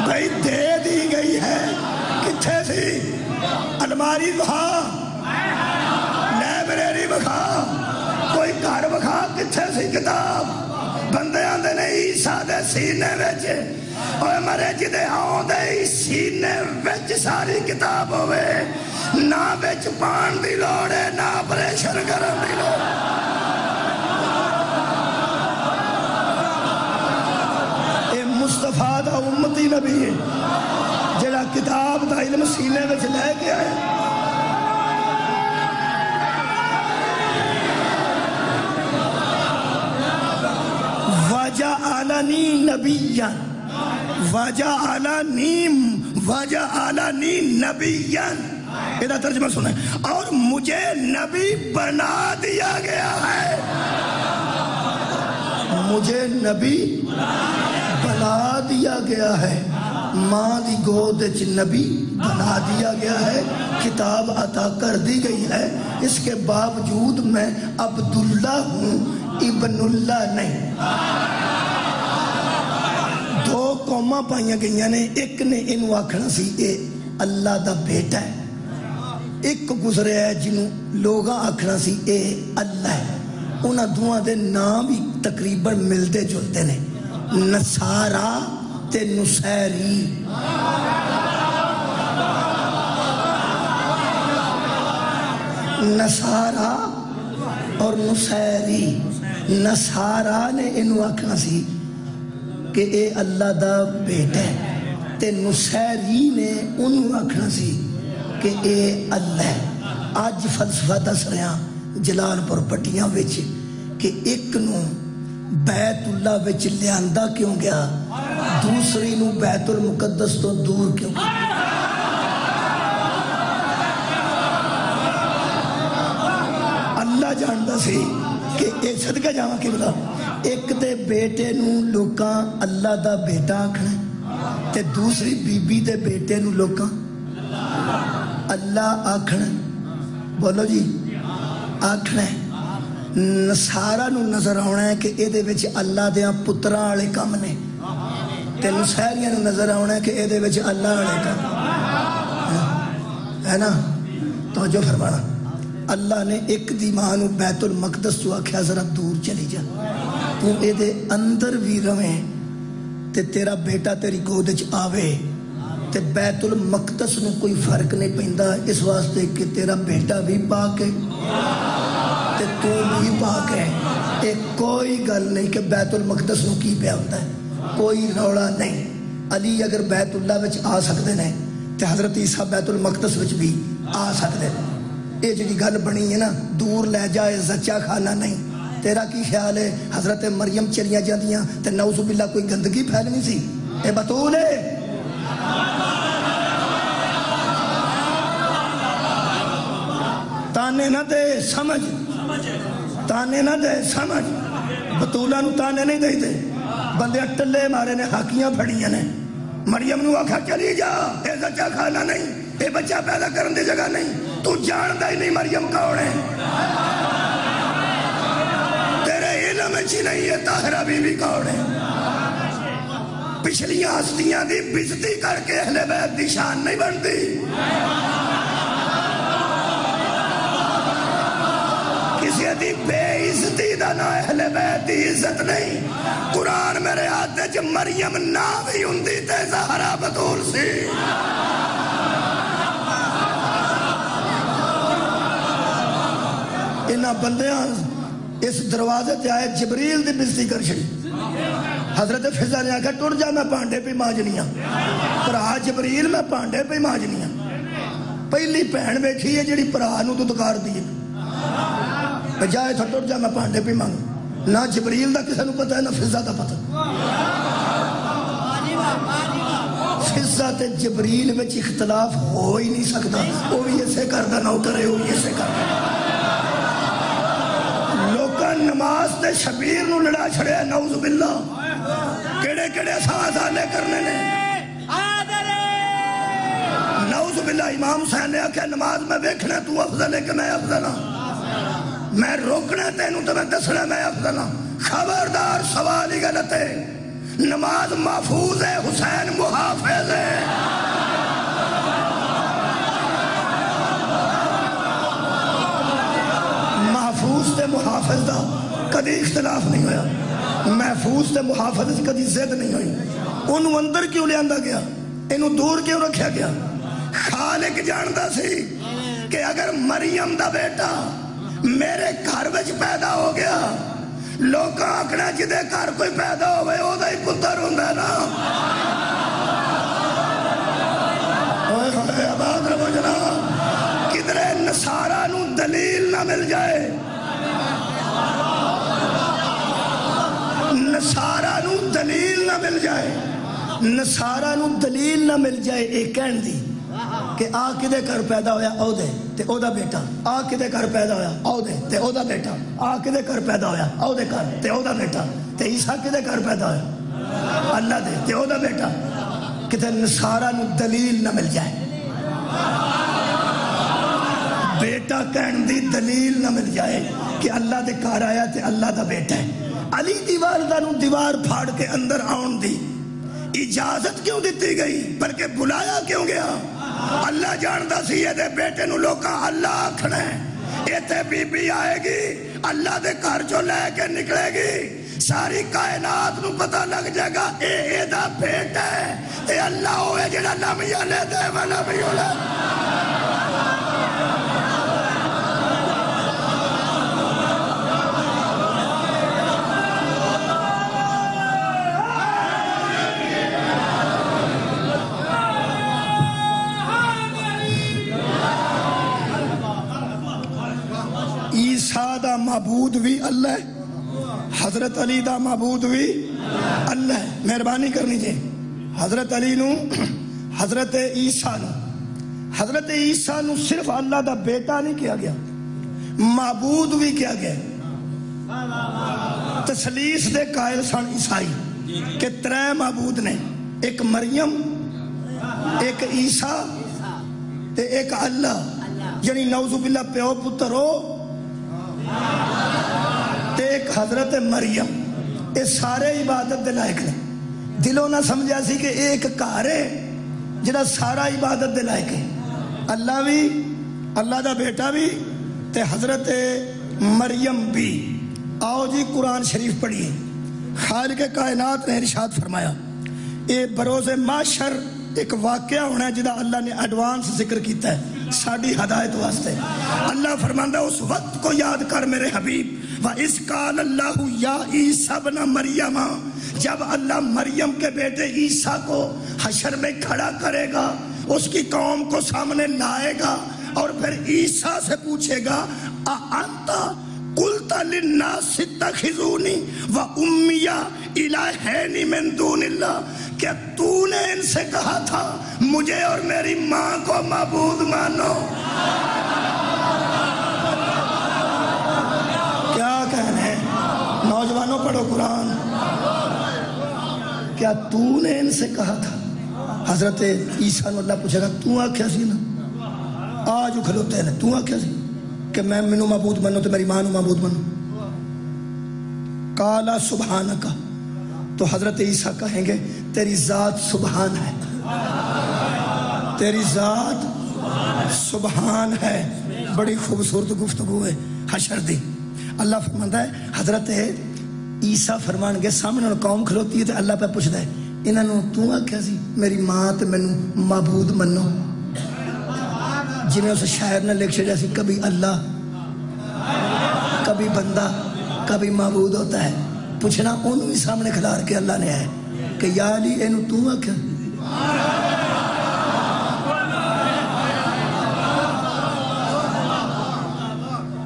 بھائی دے دی گئی ہے کتھے سی؟ الماری بخا، لائبریری بخا، کوئی گھر بخا، کتھے سی کتاب؟ بندے آندے نے عیسیٰ دے سینے وچ، اور مرے جدے آندے سینے وچ ساری کتاب ہوئے، نہ وچ پان دی لوڑے نہ آپریشن کرن دی لوڑے. اے مصطفیٰ دا امتی نبی ہے جڑا کتاب دا علم سینے وچ لے کے آئے. وَجَعَلَ وجعلنی نبیا وجعلنی نبیا، یہ ترجمہ سنیں، اور مجھے نبی بنا دیا گیا ہے، مجھے نبی بنا دیا گیا ہے، ماں دی گود وچ نبی بنا دیا گیا ہے، کتاب عطا کر دی گئی ہے، اس کے باوجود میں عبداللہ ہوں، ابن اللہ نہیں۔ دو قوماں پائیاں گئیاں نے، ایک نے انہوں آکھنا سی اے اللہ دا بیٹا ہے، ایک گزرے ہے جنہوں لوگاں آکھنا سی اے اللہ ہے، انہاں دوہاں دے نام بھی تقریباً ملتے جلتے نے، نصارہ تے نصیری۔ نصارہ اور نصیری، نصارہ نے انہوں آکھنا سی کہ اے اللہ دا بیٹا ہے، تے نصیری نے انہوں آکھنا سی کہ اے اللہ ہے۔ آج فلسفہ دس رہے ہیں جلال پور پٹیاں وچ کہ ایک نو بیت اللہ وچ لیاندہ کیوں گیا، دوسری نو بیت المقدس تو دور کیوں گیا۔ اللہ جانتا سی کہ ایک صدقہ جاواں کی بلا، ایک تے بیٹے نو لوکاں اللہ دا بیٹا آکھنا تے دوسری بی بی تے بیٹے نو لوکاں اللہ آکھنا، بولو جی آکھنا ہے۔ نصارہ نو نظر آنا ہے کہ اے دے وچ اللہ دیاں پتراں والے کم نے، تے نصیریاں نو نظر آنا ہے کہ اے دے وچ اللہ والے کم ہے نا۔ توجہ فرمانا، اللہ نے ایک دی ماں نو بیت المقدس تو آکھیا ذرا دور چلی جا، تو اے دے اندر بھی رویں تے تیرا بیٹا تیری گود وچ آوے، تے بیت المقدس نو کوئی فرق نہیں پیندا، اس واسطے کہ تیرا بیٹا بھی پاک ہے تے تو بھی پاک ہے۔ ایک کوئی گل نہیں کہ بیت المقدس نو کی پیا ہوتا ہے، کوئی روڑا نہیں۔ علی اگر بیت اللہ وچ آ سکتے ہیں تے حضرت عیسیٰ بیت المقدس وچ بھی آ سکتے ہیں۔ یہ جی گل بنی ہے نا دور لے جائے زچا کھانا نہیں، تیرا کی خیال ہے حضرت مریم چلیاں جاندیاں تے نعوذ باللہ کوئی گندگی پھیلنی سی؟ اے بطول ہے تانے نہ دے سمجھ، تانے نہ دے سمجھ، بطولہ نو تانے نہیں دے دے، بندے ٹلے مارے نے حاکیاں پھڑیاں نے، مریم نو آکھا چلی جا، اے زچا کھانا نہیں، اے بچہ پیدا کرن دی جگہ نہیں، تو جاندہ ہی نہیں مریم کون ہے، تیرے علم چی نہیں ہے طاہرہ بی بی کون ہے۔ پچھلیاں ہستیاں دی بزتی کر کے اہل بیت دی شان نہیں بنتی، کسی دی بے عزتی دا نہ اہل بیت دی عزت نہیں۔ قرآن میرے ہاتھ جو مریم نہ بھی ہوندی تے زہرا بطول سی۔ انہاں بندیاں اس دروازے تے آئے جبریل دی بزتی کر چھڑی، حضرت فضا نے آکھا ٹر جا میں پانڈے پہ ماجنیاں، پرا جبریل میں پانڈے پہ ماجنیاں۔ پہلی پہن بیٹھی ہے جڑی پرا نو تو دکار دیئے جائے تھا ٹر جا میں پانڈے پہ مانگ، نہ جبریل دا کسے نو پتہ ہے نہ فضا دا پتہ۔ فضا تے جبریل وچ اختلاف ہو ہی نہیں سکتا، وہ بھی ایسے کردہ نہ کرے، وہ بھی ایسے کردہ۔ لوکاں نماز تے شبیر نو لڑا چھڑے نعوذ باللہ، کیڑے کیڑے سازانے کرنے نے۔ نعوذ باللہ امام حسین نے آکھا نماز میں دیکھنا تو افضل ہے کہ میں افضل ہوں، میں روکنا تینوں تو میں دسنا میں افضل ہوں۔ خبردار سوال ہی غلط ہے، نماز محفوظ ہے، حسین محافظ ہے۔ محفوظ تے محافظ دا کدی اختلاف نہیں ہویا، محفوظ تے محافظ کدی زد نہیں ہوئی۔ انہوں اندر کیوں لے آندہ گیا، انہوں دور کیوں رکھیا گیا؟ خالق جاندہ سی کہ اگر مریم دا بیٹا میرے گھر وچ پیدا ہو گیا، لوگ آکھنا جدے گھر کوئی پیدا ہوئے او دا ہی پتر ہوندہ ہے نا۔ اوہ خدای آباد رہو جناب، کدرے نصارہ نو دلیل نہ مل جائے، نصارہ نو دلیل مل جائے نصارا نو دلیل نہ مل جائے ایک کہن دی کہ آ کدے گھر پیدا ہویا او دے تے او دا بیٹا آ کدے گھر پیدا ہویا او دے تے او دا بیٹا آ کدے گھر پیدا ہویا او دے گھر تے او دا بیٹا تے عیسیٰ کدے گھر پیدا ہویا اللہ دے تے او دا بیٹا کتے نصارا نو دلیل نہ مل جائے بیٹا کہن دی دلیل نہ مل جائے کہ اللہ دے گھر آیا تے اللہ دا بیٹا ہے علی دی والدہ نو دیوار پھاڑ کے اندر آن دی اجازت کیوں دیتی گئی بلکہ بلایا کیوں گیا اللہ جانتا سی یہ دے بیٹے نو لوکا اللہ آکھنا ہے یہ تے بی بی آئے گی اللہ دے گھر جو لے کے نکلے گی ساری کائنات نو پتہ لگ جائے گا اے دا بیٹا ہے تے اللہ ہوئے جڑا لم یلد ولم یولد دا معبود بھی اللہ ہے حضرت علی دا معبود بھی اللہ ہے مہربانی کرنی چاہیے حضرت علی نو حضرت عیسیٰ نو صرف اللہ دا بیٹا نہیں کیا گیا معبود بھی کیا گیا تسلیس دے قائل سن عیسائی کہ 3 معبود نے ایک مریم ایک عیسیٰ تے ایک اللہ یعنی نعوذ باللہ پیو پتر ہو تے ایک حضرت مریم یہ سارے عبادت دے لائق نے دلوں نہ سمجھا سی کہ ایک گھر ہے جڑا سارا عبادت دے لائق ہے اللہ بھی اللہ دا بیٹا بھی تے حضرت مریم بھی آؤ جی قرآن شریف پڑھیے خالق کائنات نے ارشاد فرمایا اے بروز محشر ایک واقعہ ہونا ہے جدا اللہ نے ایڈوانس ذکر کیتا ہے ساڑی ہدایت واسطے اللہ فرماندہ اس وقت کو یاد کر میرے حبیب وَإِذْ قَالَ اللَّهُ يَا عِيسَى ابْنَ مَرْيَمَ جب اللہ مریم کے بیٹے عیسیٰ کو حشر میں کھڑا کرے گا اس کی قوم کو سامنے لائے گا اور پھر عیسیٰ سے پوچھے گا أَأَنْتَ قُلْتَ لِلنَّاسِ اتَّخِذُونِي وَأُمِّيَ إِلَٰهَيْنِ مِن دُونِ اللَّهِ کہ تو نے ان سے کہا تھا مجھے اور میری ماں کو معبود مانو کیا کہنے نوجوانوں پڑھو قرآن کیا تو نے ان سے کہا تھا حضرت عیسیٰ نے اللہ پوچھے گا تو آکھیا سی نا آج کھلوتے ہیں تو آکھیا سی کہ میں منو معبود منو تو میری ماں نو معبود منو قالا سبحانکا تو حضرت عیسیٰ کہیں گے تیری ذات سبحان ہے تیری ذات سبحان ہے بڑی خوبصورت گفتگو ہے حشر دی اللہ فرماندا ہے حضرت عیسیٰ فرمان گے سامنے قوم کھلوتی ہے تو اللہ پہ پوچھتا ہے انہوں تو آکھیا سی میری ماں تے مینوں معبود منو جنہیں اس شاعر نے لکھ چھڑیا سی کبھی اللہ کبھی بندہ کبھی معبود ہوتا ہے پوچھنا انہوں بھی سامنے کھلار کے اللہ نے ہے کہ یا علی اینو تو آکھیا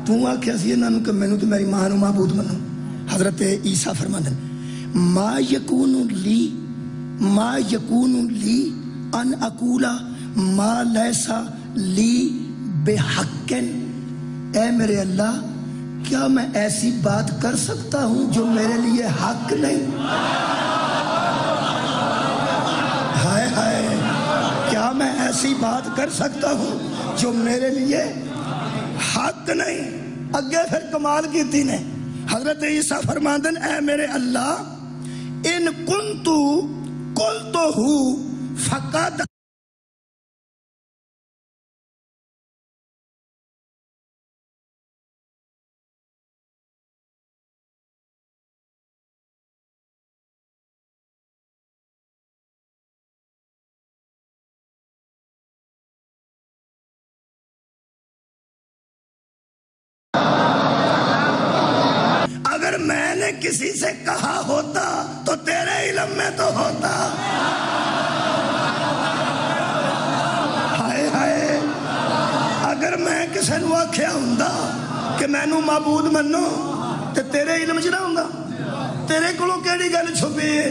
تو آکھیا سی انہوں کہ میں تو میری ماں نو معبود منو حضرت عیسیٰ فرماندن ما یکون لی ان اقولا ما لیسا لی بحقن اے میرے اللہ کیا میں ایسی بات کر سکتا ہوں جو میرے لیے حق نہیں ہائے ہائے کیا میں ایسی بات کر سکتا ہوں جو میرے لیے حق نہیں اگے پھر کمال کیتی نے حضرت عیسیٰ فرماندن اے میرے اللہ ان کنتو قلتو فقد اگر میں نے کسی سے کہا ہوتا تو تیرے علم میں تو ہوتا ہائے ہائے اگر میں کسی نو آکھیا ہوندا کہ میں نو معبود منو تے تیرے علم چ نہ ہوندا تیرے کولوں کیڑی گل چھپی ہے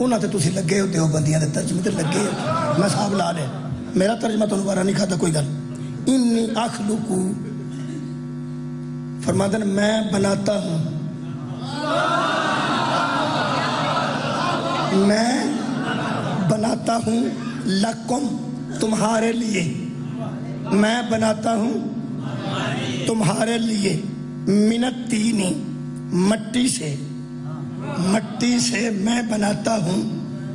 انہاں تے تسی لگے ہو دیوبندیاں دے ترجمے تے لگے ہو میں صاحب لا لے میرا ترجمہ تو دوبارہ نہیں کھاتا کوئی گل انی اخلقو فرماتے ہیں میں بناتا ہوں میں بناتا ہوں لکم تمہارے لیے میں بناتا ہوں تمہارے لیے منت تینی مٹی سے میں بناتا ہوں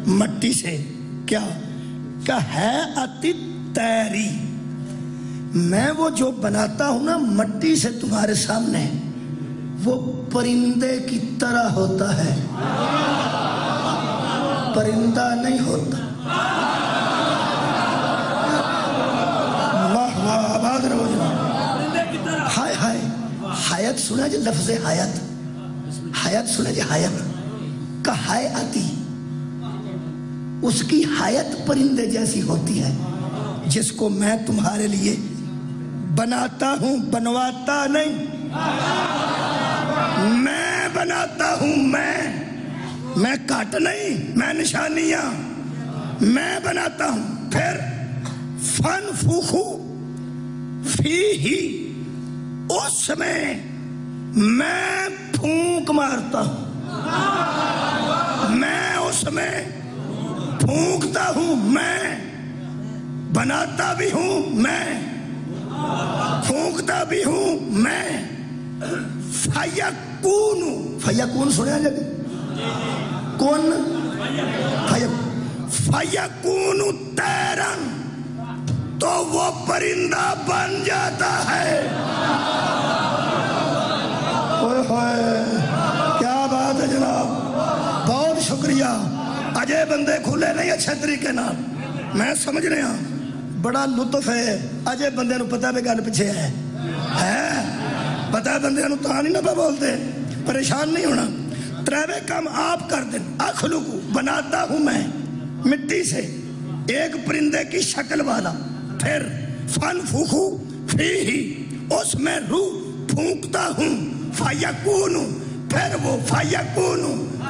مٹی سے کیا کہ ہے اتی تیری میں وہ جو بناتا ہوں نا مٹی سے تمہارے سامنے وہ پرندے کی طرح ہوتا ہے پرندہ نہیں ہوتا واہ واہ آباد رہو جناب ہائے ہائے حیات سنا جی لفظ حیات سنا جی حیات کا حیاتی اس کی حیات پرندے جیسی ہوتی ہے جس کو میں تمہارے لیے بناتا ہوں بنواتا نہیں میں بناتا ہوں میں کاٹ نہیں میں نشانیاں میں بناتا ہوں پھر فنفخو فیہی اس میں پھونک مارتا ہوں میں اس میں پھونکتا ہوں میں بناتا بھی ہوں میں پھونکتا بھی ہوں میں فیکون سنیا جب کون فیکون تیرن تو وہ پرندہ بن جاتا ہے کیا بات ہے جناب بہت شکریہ اجے بندے کھلے نہیں اچھے طریقے نال میں سمجھ رہا بڑا لطف ہے اجے بندے نو پتہ بھی گل پیچھے ہے پتہ بندے نو تا نہیں نہ بولتے پریشان نہیں ہونا تریوے کام آپ کر دیں اخلقو بناتا ہوں میں مٹی سے ایک پرندے کی شکل والا پھر فنفخو فیہی اس میں روح پھونکتا ہوں فیکون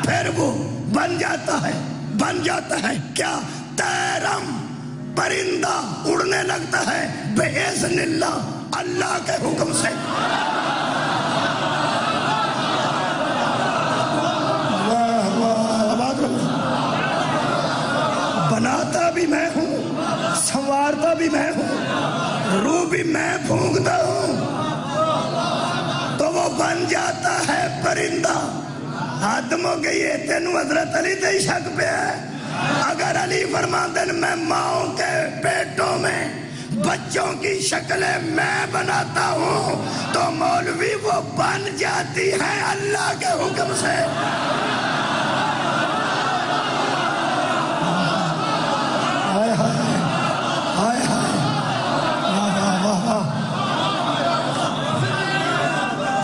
پھر وہ بن جاتا ہے کیا تیرم پرندہ اڑنے لگتا ہے بِإِذْنِ اللہ اللہ کے حکم سے بناتا بھی میں ہوں سنوارتا بھی میں ہوں روح بھی میں پھونکتا ہوں تو وہ بن جاتا ہے پرندہ آدم ہو گئی ہے تینوں حضرت علی تے شک پہ ہے اگر علی فرماتے ہیں میں ماؤں کے پیٹوں میں بچوں کی شکلیں میں بناتا ہوں تو مولوی وہ بن جاتی ہیں اللہ کے حکم سے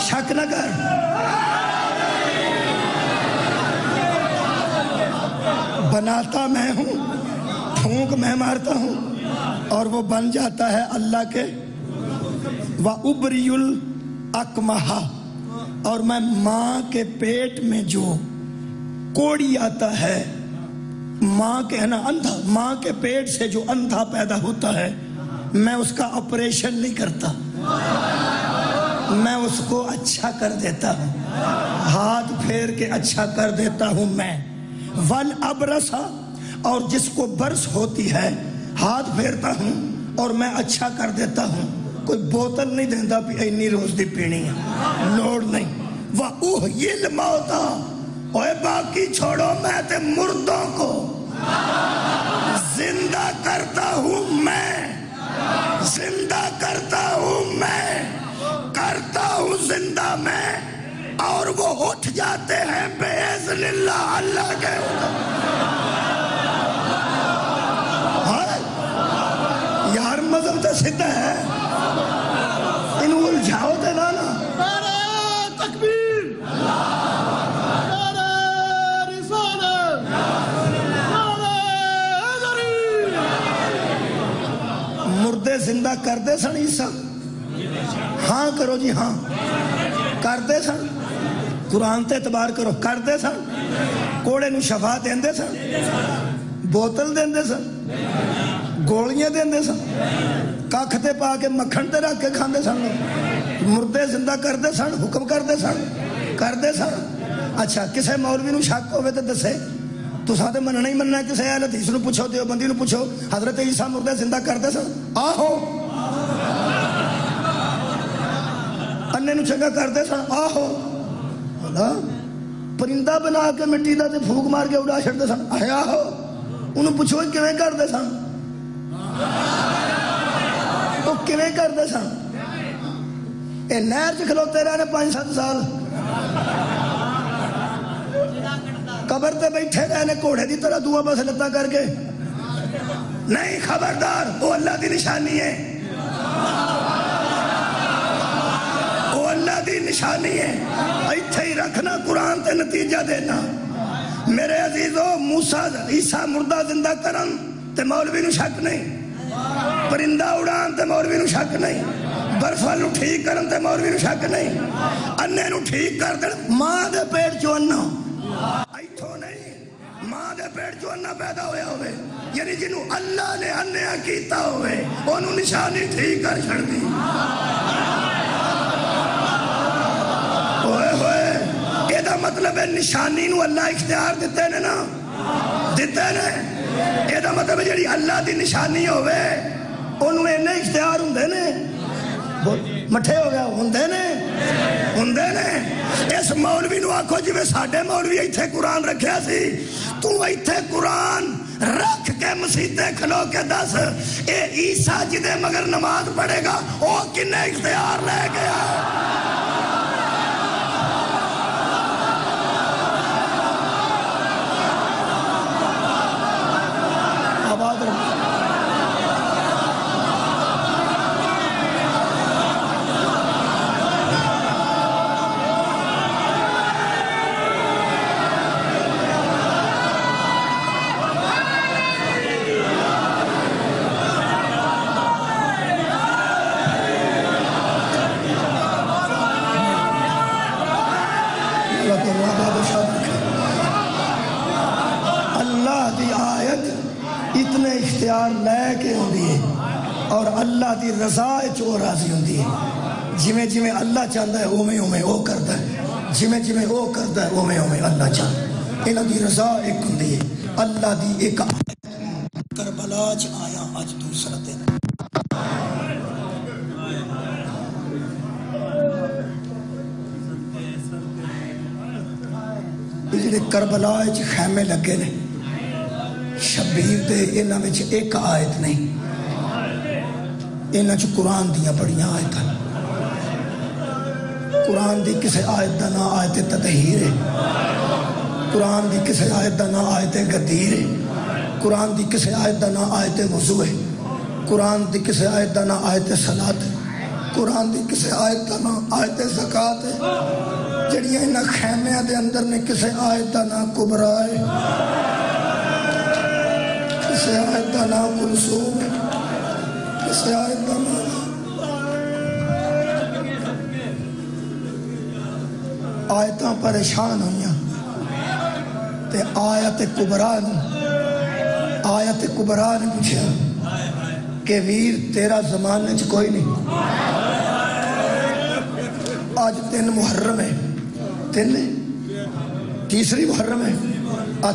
شک نہ کر بناتا میں ہوں پھونک میں مارتا ہوں اور وہ بن جاتا ہے اللہ کے وَأُبْرِيُ الْأَكْمَحَ اور میں ماں کے پیٹ میں جو کوڑی آتا ہے ماں کے ہے نا اندھا ماں کے پیٹ سے جو اندھا پیدا ہوتا ہے میں اس کا آپریشن نہیں کرتا میں اس کو اچھا کر دیتا ہوں ہاتھ پھیر کے اچھا کر دیتا ہوں میں والابرص اور جس کو برس ہوتی ہے ہاتھ پھیرتا ہوں اور میں اچھا کر دیتا ہوں کوئی بوتل نہیں دیندہ اینی روز دی پینی ہے لوڑ نہیں وَأُحْيِي الْمَوْتَى اوے باقی چھوڑو میں تے مردوں کو زندہ کرتا ہوں میں زندہ میں اور وہ اٹھ جاتے ہیں بِإِذْنِ اللہ اللہ کے حکم یار مذہب تو سدھا ہے انہوں الجھاؤ تے نانا نعرہ تکبیر نعرہ رسالت نعرہ حیدری مردے زندہ کر دے سن عیسیٰ ہاں کرو جی ہاں کر دے سن قرآن تے اعتبار کرو کر دے سن کوڑے نو شفا دیندے سن؟ بوتل دیندے سن؟ گولیاں دیندے سن؟ ککھ تے پا کے مکھن تے رکھ کے کھاندے سن؟ مردے زندہ کردے سن؟ حکم کردے سن؟ اچھا کسے مولوی نو شک ہوئے تے دسے، تساں تے مننا ہی مننا، کسے اہل حدیث نو پوچھو، دیوبندی نو پوچھو، حضرت عیسیٰ مردے زندہ کردے سن؟ آہو۔ انے نو چنگا کردے سن؟ آہو۔ پرندہ بنا کے مٹی دا تے پھوک مار کے اڑا چھڑدے سن؟ آہو۔ انہوں پوچھو کیویں کردے سن؟ تو کیویں کردے سن؟ اے نہر چ کھلوتے رہنے 5-7 سال، قبر تے بیٹھے رہنے گھوڑے دی طرح دعا بس لتا کر کے؟ نہیں، خبردار، وہ اللہ دی نشانی ہے، وہ اللہ دی نشانی ہے، ایتھے ہی رکھنا، قرآن تے نتیجہ دینا۔ میرے عزیزو، موسیٰ عیسیٰ مردہ زندہ کرن تے مولوی نو شک نہیں، پرندہ اڑان تے مولوی نو شک نہیں، برفل نو ٹھیک کرن تے مولوی نو شک نہیں، انے نو ٹھیک کر دن ماں دے پیٹ چو انا، ایتھوں نہیں، ماں دے پیٹ چو انا پیدا ہویا ہوئے، یعنی جنہوں اللہ نے انیا کیتا ہوئے انہوں نشانی ٹھیک کر چھڑ دی۔ ہوئے ہوئے، یہ دا مطلب ہے نشانی نو اللہ اختیار دیتے نے نا، دیتے نے، یہ دا مطلب ہے جڑی اللہ دی نشانی ہوئے انہوں نے اختیار ہوندے نے، مٹھے ہو گیا ہوندے نے۔ اس مولوی نو آکھو جی میں ساڑھے مولوی ایتھے قرآن رکھیا سی، تو ایتھے قرآن رکھ کے مسیطے کھلو کے دس اے عیسیٰ جدے مگر نماز پڑھے گا او کنے اختیار لے گیا؟ آباد رکھ لے کے ہوندی ہے اور اللہ دی رضا چو راضی ہوندی ہے، جویں جویں اللہ چاہتا ہے اوویں اوویں او کرتا ہے، جویں جویں او کرتا ہے اوویں اوویں اللہ چاہتا ہے۔ انہاں دی رضا ایک ہوندی ہے، اللہ دی ایک کربلا چ آیا اج دوسرا دن، جڑے کربلا چ خیمے لگے نے شبیر دے انہاں وچ ایک آیت نہیں، انہاں چ قرآن دیاں بڑیاں آیت ہیں۔ قرآن دی کسے آیت دا نا آیت تطہیر ہے، قرآن دی کسے آیت دا نا آیت غدیر ہے، قرآن دی کسے آیت دا نا آیت وضو ہے، قرآن دی کسے آیت دا نا آیت صلاۃ ہے، قرآن دی کسے آیت دا نا آیت زکات ہے، جڑیاں انہاں خیمیاں دے اندر نے کسے آیت دا نا کبریٰ ہے، کسے آیت دا نام کلثوم ہے، کسے آیت دا نام آیتاں پریشان ہوئیاں تے آیت کبریٰ نے پوچھا کہ ویر تیرا زمانے چ کوئی نہیں، آج 3 محرم ہے، 3 تیسری محرم ہے،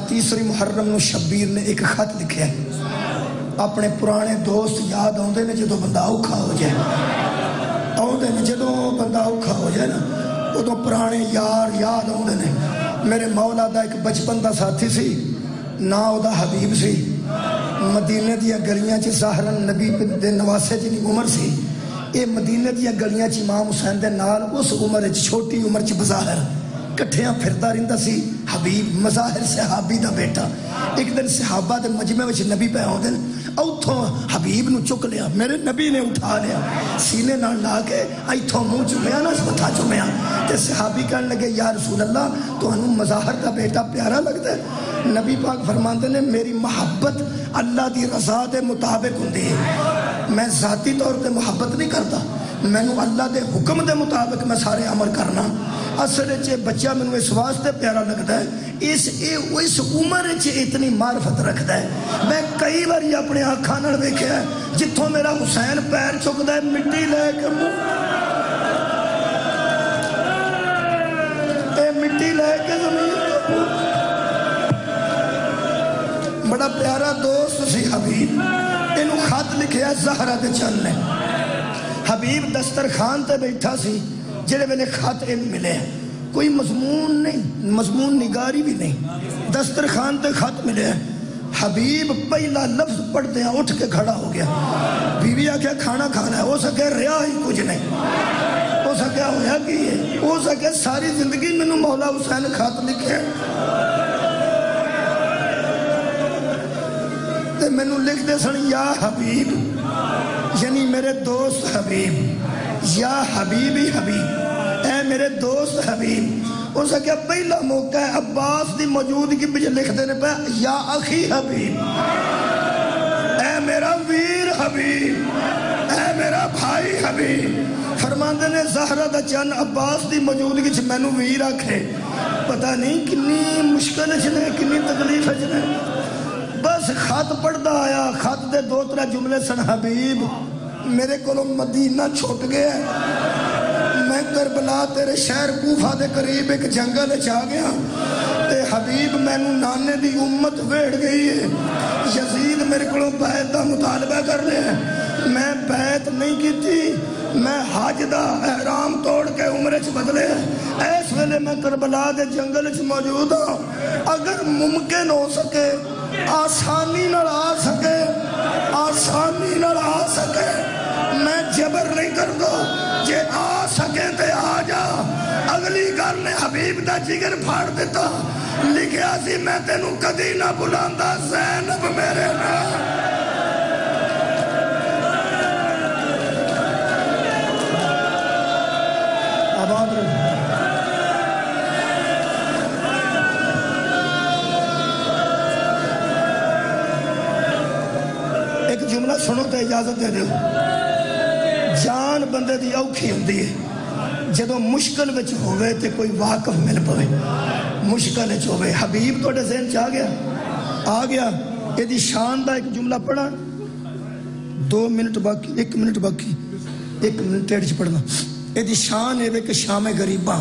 تیسری محرم نو شبیر نے ایک خط لکھیا ہے، اپنے پرانے دوست یاد آؤندے نے جدوں بندہ اوکھا ہو جائے، آؤندے نے جدوں بندہ اوکھا ہو جائے نا ادوں پرانے یار یاد آؤندے نے۔ میرے مولا دا ایک بچپن دا ساتھی سی، نا او دا حبیب سی، مدینے دیا گلیاں چ ظاہراً نبی دے نواسے جنی عمر سی، اے مدینے دیا گلیاں چ امام حسین دے نال اس عمر چ چھوٹی عمر چ بظاہر کٹھیاں پھردا رہندا سی۔ حبیب مظاہر صحابی دا بیٹا، ایک دن صحابہ دے مجمع وچ نبی پہ آؤندے نے، اوتھوں حبیب نو چک لیا، میرے نبی نے اٹھا لیا، سینے نال لا کے ایتھوں منہ چومیا نا متھا چومیا، تے صحابی کہن لگے یا رسول اللہ تانوں مظاہر دا بیٹا پیارا لگدا ہے؟ نبی پاک فرماندے نے میری محبت اللہ دی رضا دے مطابق ہوندی ہے، میں ذاتی طور تے محبت نہیں کرتا، مینو اللہ دے حکم دے مطابق میں سارے عمل کرنا. اصل بچہ مینو اس واسطے پیارا لگتا ہے اس عمر اتنی معرفت رکھتا ہے. میں کئی بار اپنے آنکھاں نال ویکھیا جتھوں میرا حسین پیر چکتا ہے مٹی لے کے مٹی لے کے زمین. بڑا پیارا دوست سی حبیب. اینو خط لکھیا زہرا دے چن نے. حبیب دسترخوان تے بیٹھا سی جڑے ویلے خط ان ملے. کوئی مضمون نہیں، مضمون نگاری بھی نہیں، دسترخوان تے خط ملے. حبیب پہلا لفظ پڑھتے ہیں اٹھ کے کھڑا ہو گیا. بیوی آکھیا کھانا کھانا ہے. ہو سکے رہا ہی کچھ نہیں، ہو سکے ہویا کی ہے، ہو سکے ساری زندگی مینوں مولا حسین خط لکھے تے مینوں لکھ دے سن یا حبیب، یعنی میرے دوست حبیب، یا حبیبی حبیب، اے میرے دوست حبیب. ہو سکے پہلا موقع ہے عباس دی موجودگی بچ لکھ دینے پہ یا اخی حبیب، اے میرا ویر حبیب، اے میرا بھائی حبیب. فرماندے نے زہرا دا چن عباس دی موجودگی چ مینوں ویر آکھے. پتہ نہیں کنی مشکل چ نے، کنی تکلیف چ نے. بس خط پڑھدا آیا. خط دے 2-3 جملے سن حبیب میرے کو مدینہ چھوٹ گیا، میں کربلا تیرے شہر کوفہ دے قریب ایک جنگل چاہ گیا تے حبیب مینوں نانے دی امت ویڑ گئی ہے. یزید میرے کو بیعت دا مطالبہ کر لیا. میں بیعت نہیں کیتی، میں حج دا احرام توڑ کے عمرے چ بدلے. اس ویلے میں کربلا دے جنگل چ موجود ہوں. اگر ممکن ہو سکے آسانی نال آ سکے، آسانی نال آ سکے، میں جبر نہیں کر دو، جے آ سکے تے آ جا. اگلی گل نے حبیب دا جگر پھاڑ دیتا. لکھیا سی میں تینوں کدی نہ بلاندا زینب میرے نال. آباد رہو. ایک جملہ سنو تو اجازت دے دو. جان بندے دی اوکھی ہوندی ہے جدو مشکل وچ ہوئے تے کوئی واقف مل پوے. مشکل وچ ہوئے حبیب توڑے ذہن چاہ گیا، آ گیا. یہ دی شان دا ایک جملہ پڑھا. 2 منٹ باقی، 1 منٹ باقی، 1 منٹ ٹیڑھ چ پڑھنا. یہ دی شان ہے کہ شام غریباں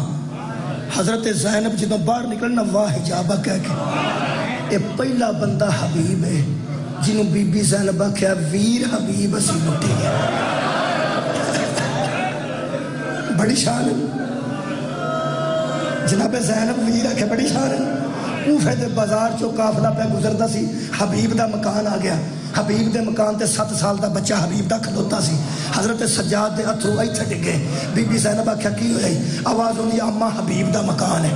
حضرت زینب جدو باہر نکلنا واہ حجابہ کہہ کے. یہ پہلا بندہ حبیب ہے جنہوں بی بی زینبہ کیا ویر حبیب اسی لٹی گیا. بڑی شان ہے جناب زینب ویر آکھے، بڑی شان ہے. کوفے دے بازار چو قافلہ پہ گزردا سی. حبیب دا مکان آ گیا. حبیب دے مکان تے 7 سال دا بچہ حبیب دا کھلوتا سی. حضرت سجاد دے اتھرو ایتھے ڈگے. بی بی زینب آکھیا کی ہوئی؟ آواز ہوندی اما حبیب دا مکان ہے.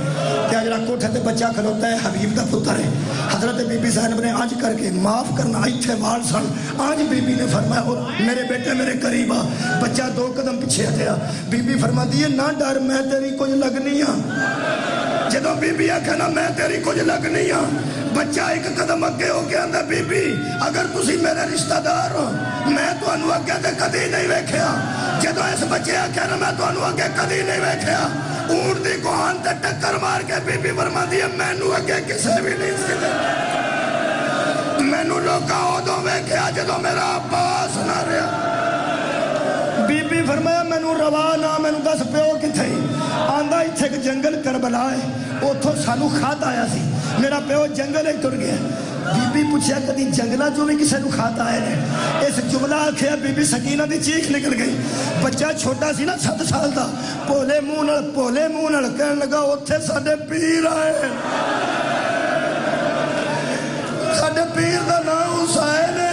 تے جڑا کوٹھے تے بچہ کھلوتا ہے حبیب دا پتر ہے. حضرت بی بی زینب نے آنج کر کے معاف کرنا ایتھے وال سن. آنج بی بی نے فرمایا میرے بیٹے میرے قریب آ. بچہ 2 قدم پیچھے ہٹیا. بی بی فرماتی ہے نہ ڈر میں تیری کچھ لگنی ہاں. جدو بی بی آکھے نا میں تیری کچھ لگنی ہاں، بچہ 1 قدم اگے ہو کے آندا بی بی اگر تسی میرے رشتہ دار ہو میں تانوں اگے تے کدی نہیں ویکھیا. جدو اس بچے آکھے نا میں تانوں اگے کدی نہیں ویکھیا، اونٹ دی کوہان تے ٹکر مار کے بی بی فرماندی ہے مینوں اگے کسے بھی نہیں سی ویکھیا. مینوں لوکاں اودوں ویکھیا جدو میرا عباس نہ رہیا. بی بی فرمایا مینوں روا نہ، مینوں دس پیو کتھے؟ آندا ایتھے ایک جنگل کربلا ہے، اوتھوں سانوں خط آیا سی، میرا پیو جنگل ہی تر گیا. بی بی پوچھا کدی جنگلہ جو بھی کسے نوں خط آئے نے؟ اس جملہ آکھیا بی بی سکینہ دی چیخ نکل گئی. بچہ چھوٹا سی نا 7 سال دا، پولے منہ نال کہن لگا اوتھے ساڈے پیر آئے، ساڈے پیر دا نام حسین ہے.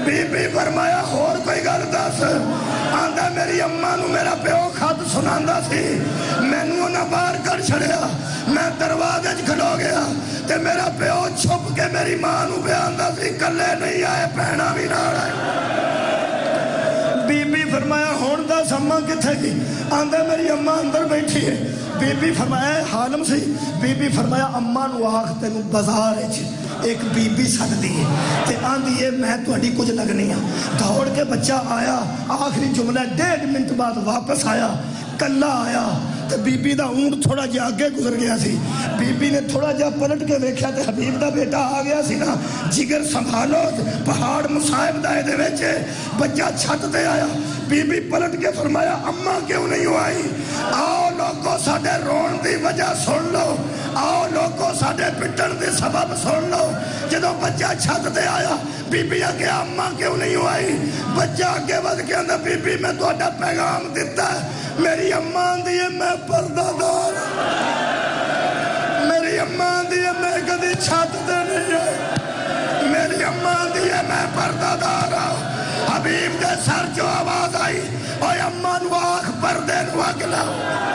بی بی فرمایا اور کوئی گل دس؟ آندا میری اماں نو میرا پیو خط سناندا سی، مینوں انہاں باہر کر چھڑیا. میں دروازے وچ کھلو گیا تے میرا پیو چھپ کے میری ماں نو بیاندا سی کلے نہیں آئے، بہنا بھی نال آئے. بی بی فرمایا ہن دس اماں کتھے گئی؟ آندا میری اماں اندر بیٹھی ہے. بی بی فرمایا حالم سی بی بی فرمایا اما نو آخ تینوں بازار ایک بی بی سکتی ہے تے آندھی ہے میں تہاڈی کچھ لگنی ہاں. دوڑ کے بچہ آیا آخری جملہ 1.5 منٹ بعد واپس آیا کلا آیا تے بی بی دا اونٹ تھوڑا جا آگے گزر گیا سی. بی بی نے تھوڑا جا پلٹ کے ویکھیا تے حبیب دا بیٹا آ گیا سی نا. جگر سنبھالو پہاڑ مصائب دائے دے وچے بچہ چھت تے آیا. بی بی پلٹ کے فرمایا اماں کیوں نہیں آئی؟ آؤ لوگوں ساڈے رون دی وجہ سن لو, آؤ لوگوں ساڈے پٹن دی سبب سن لو. جدو بچہ چھت تے آیا بی بی آگے اماں کیوں نہیں آئی؟ بچہ آگے ود کے اندر بی بی میں تہاڈا پیغام دیتا ہے. میری اماں دی میں پردہ دار, میری اماں دی میں کدی چھت تے نہیں آئی, میری اماں دی میں پردہ دار ہوں. حبیب دے سر جو آواز آئی اوے اماں نو آکھ پردے نو اگ لاؤ.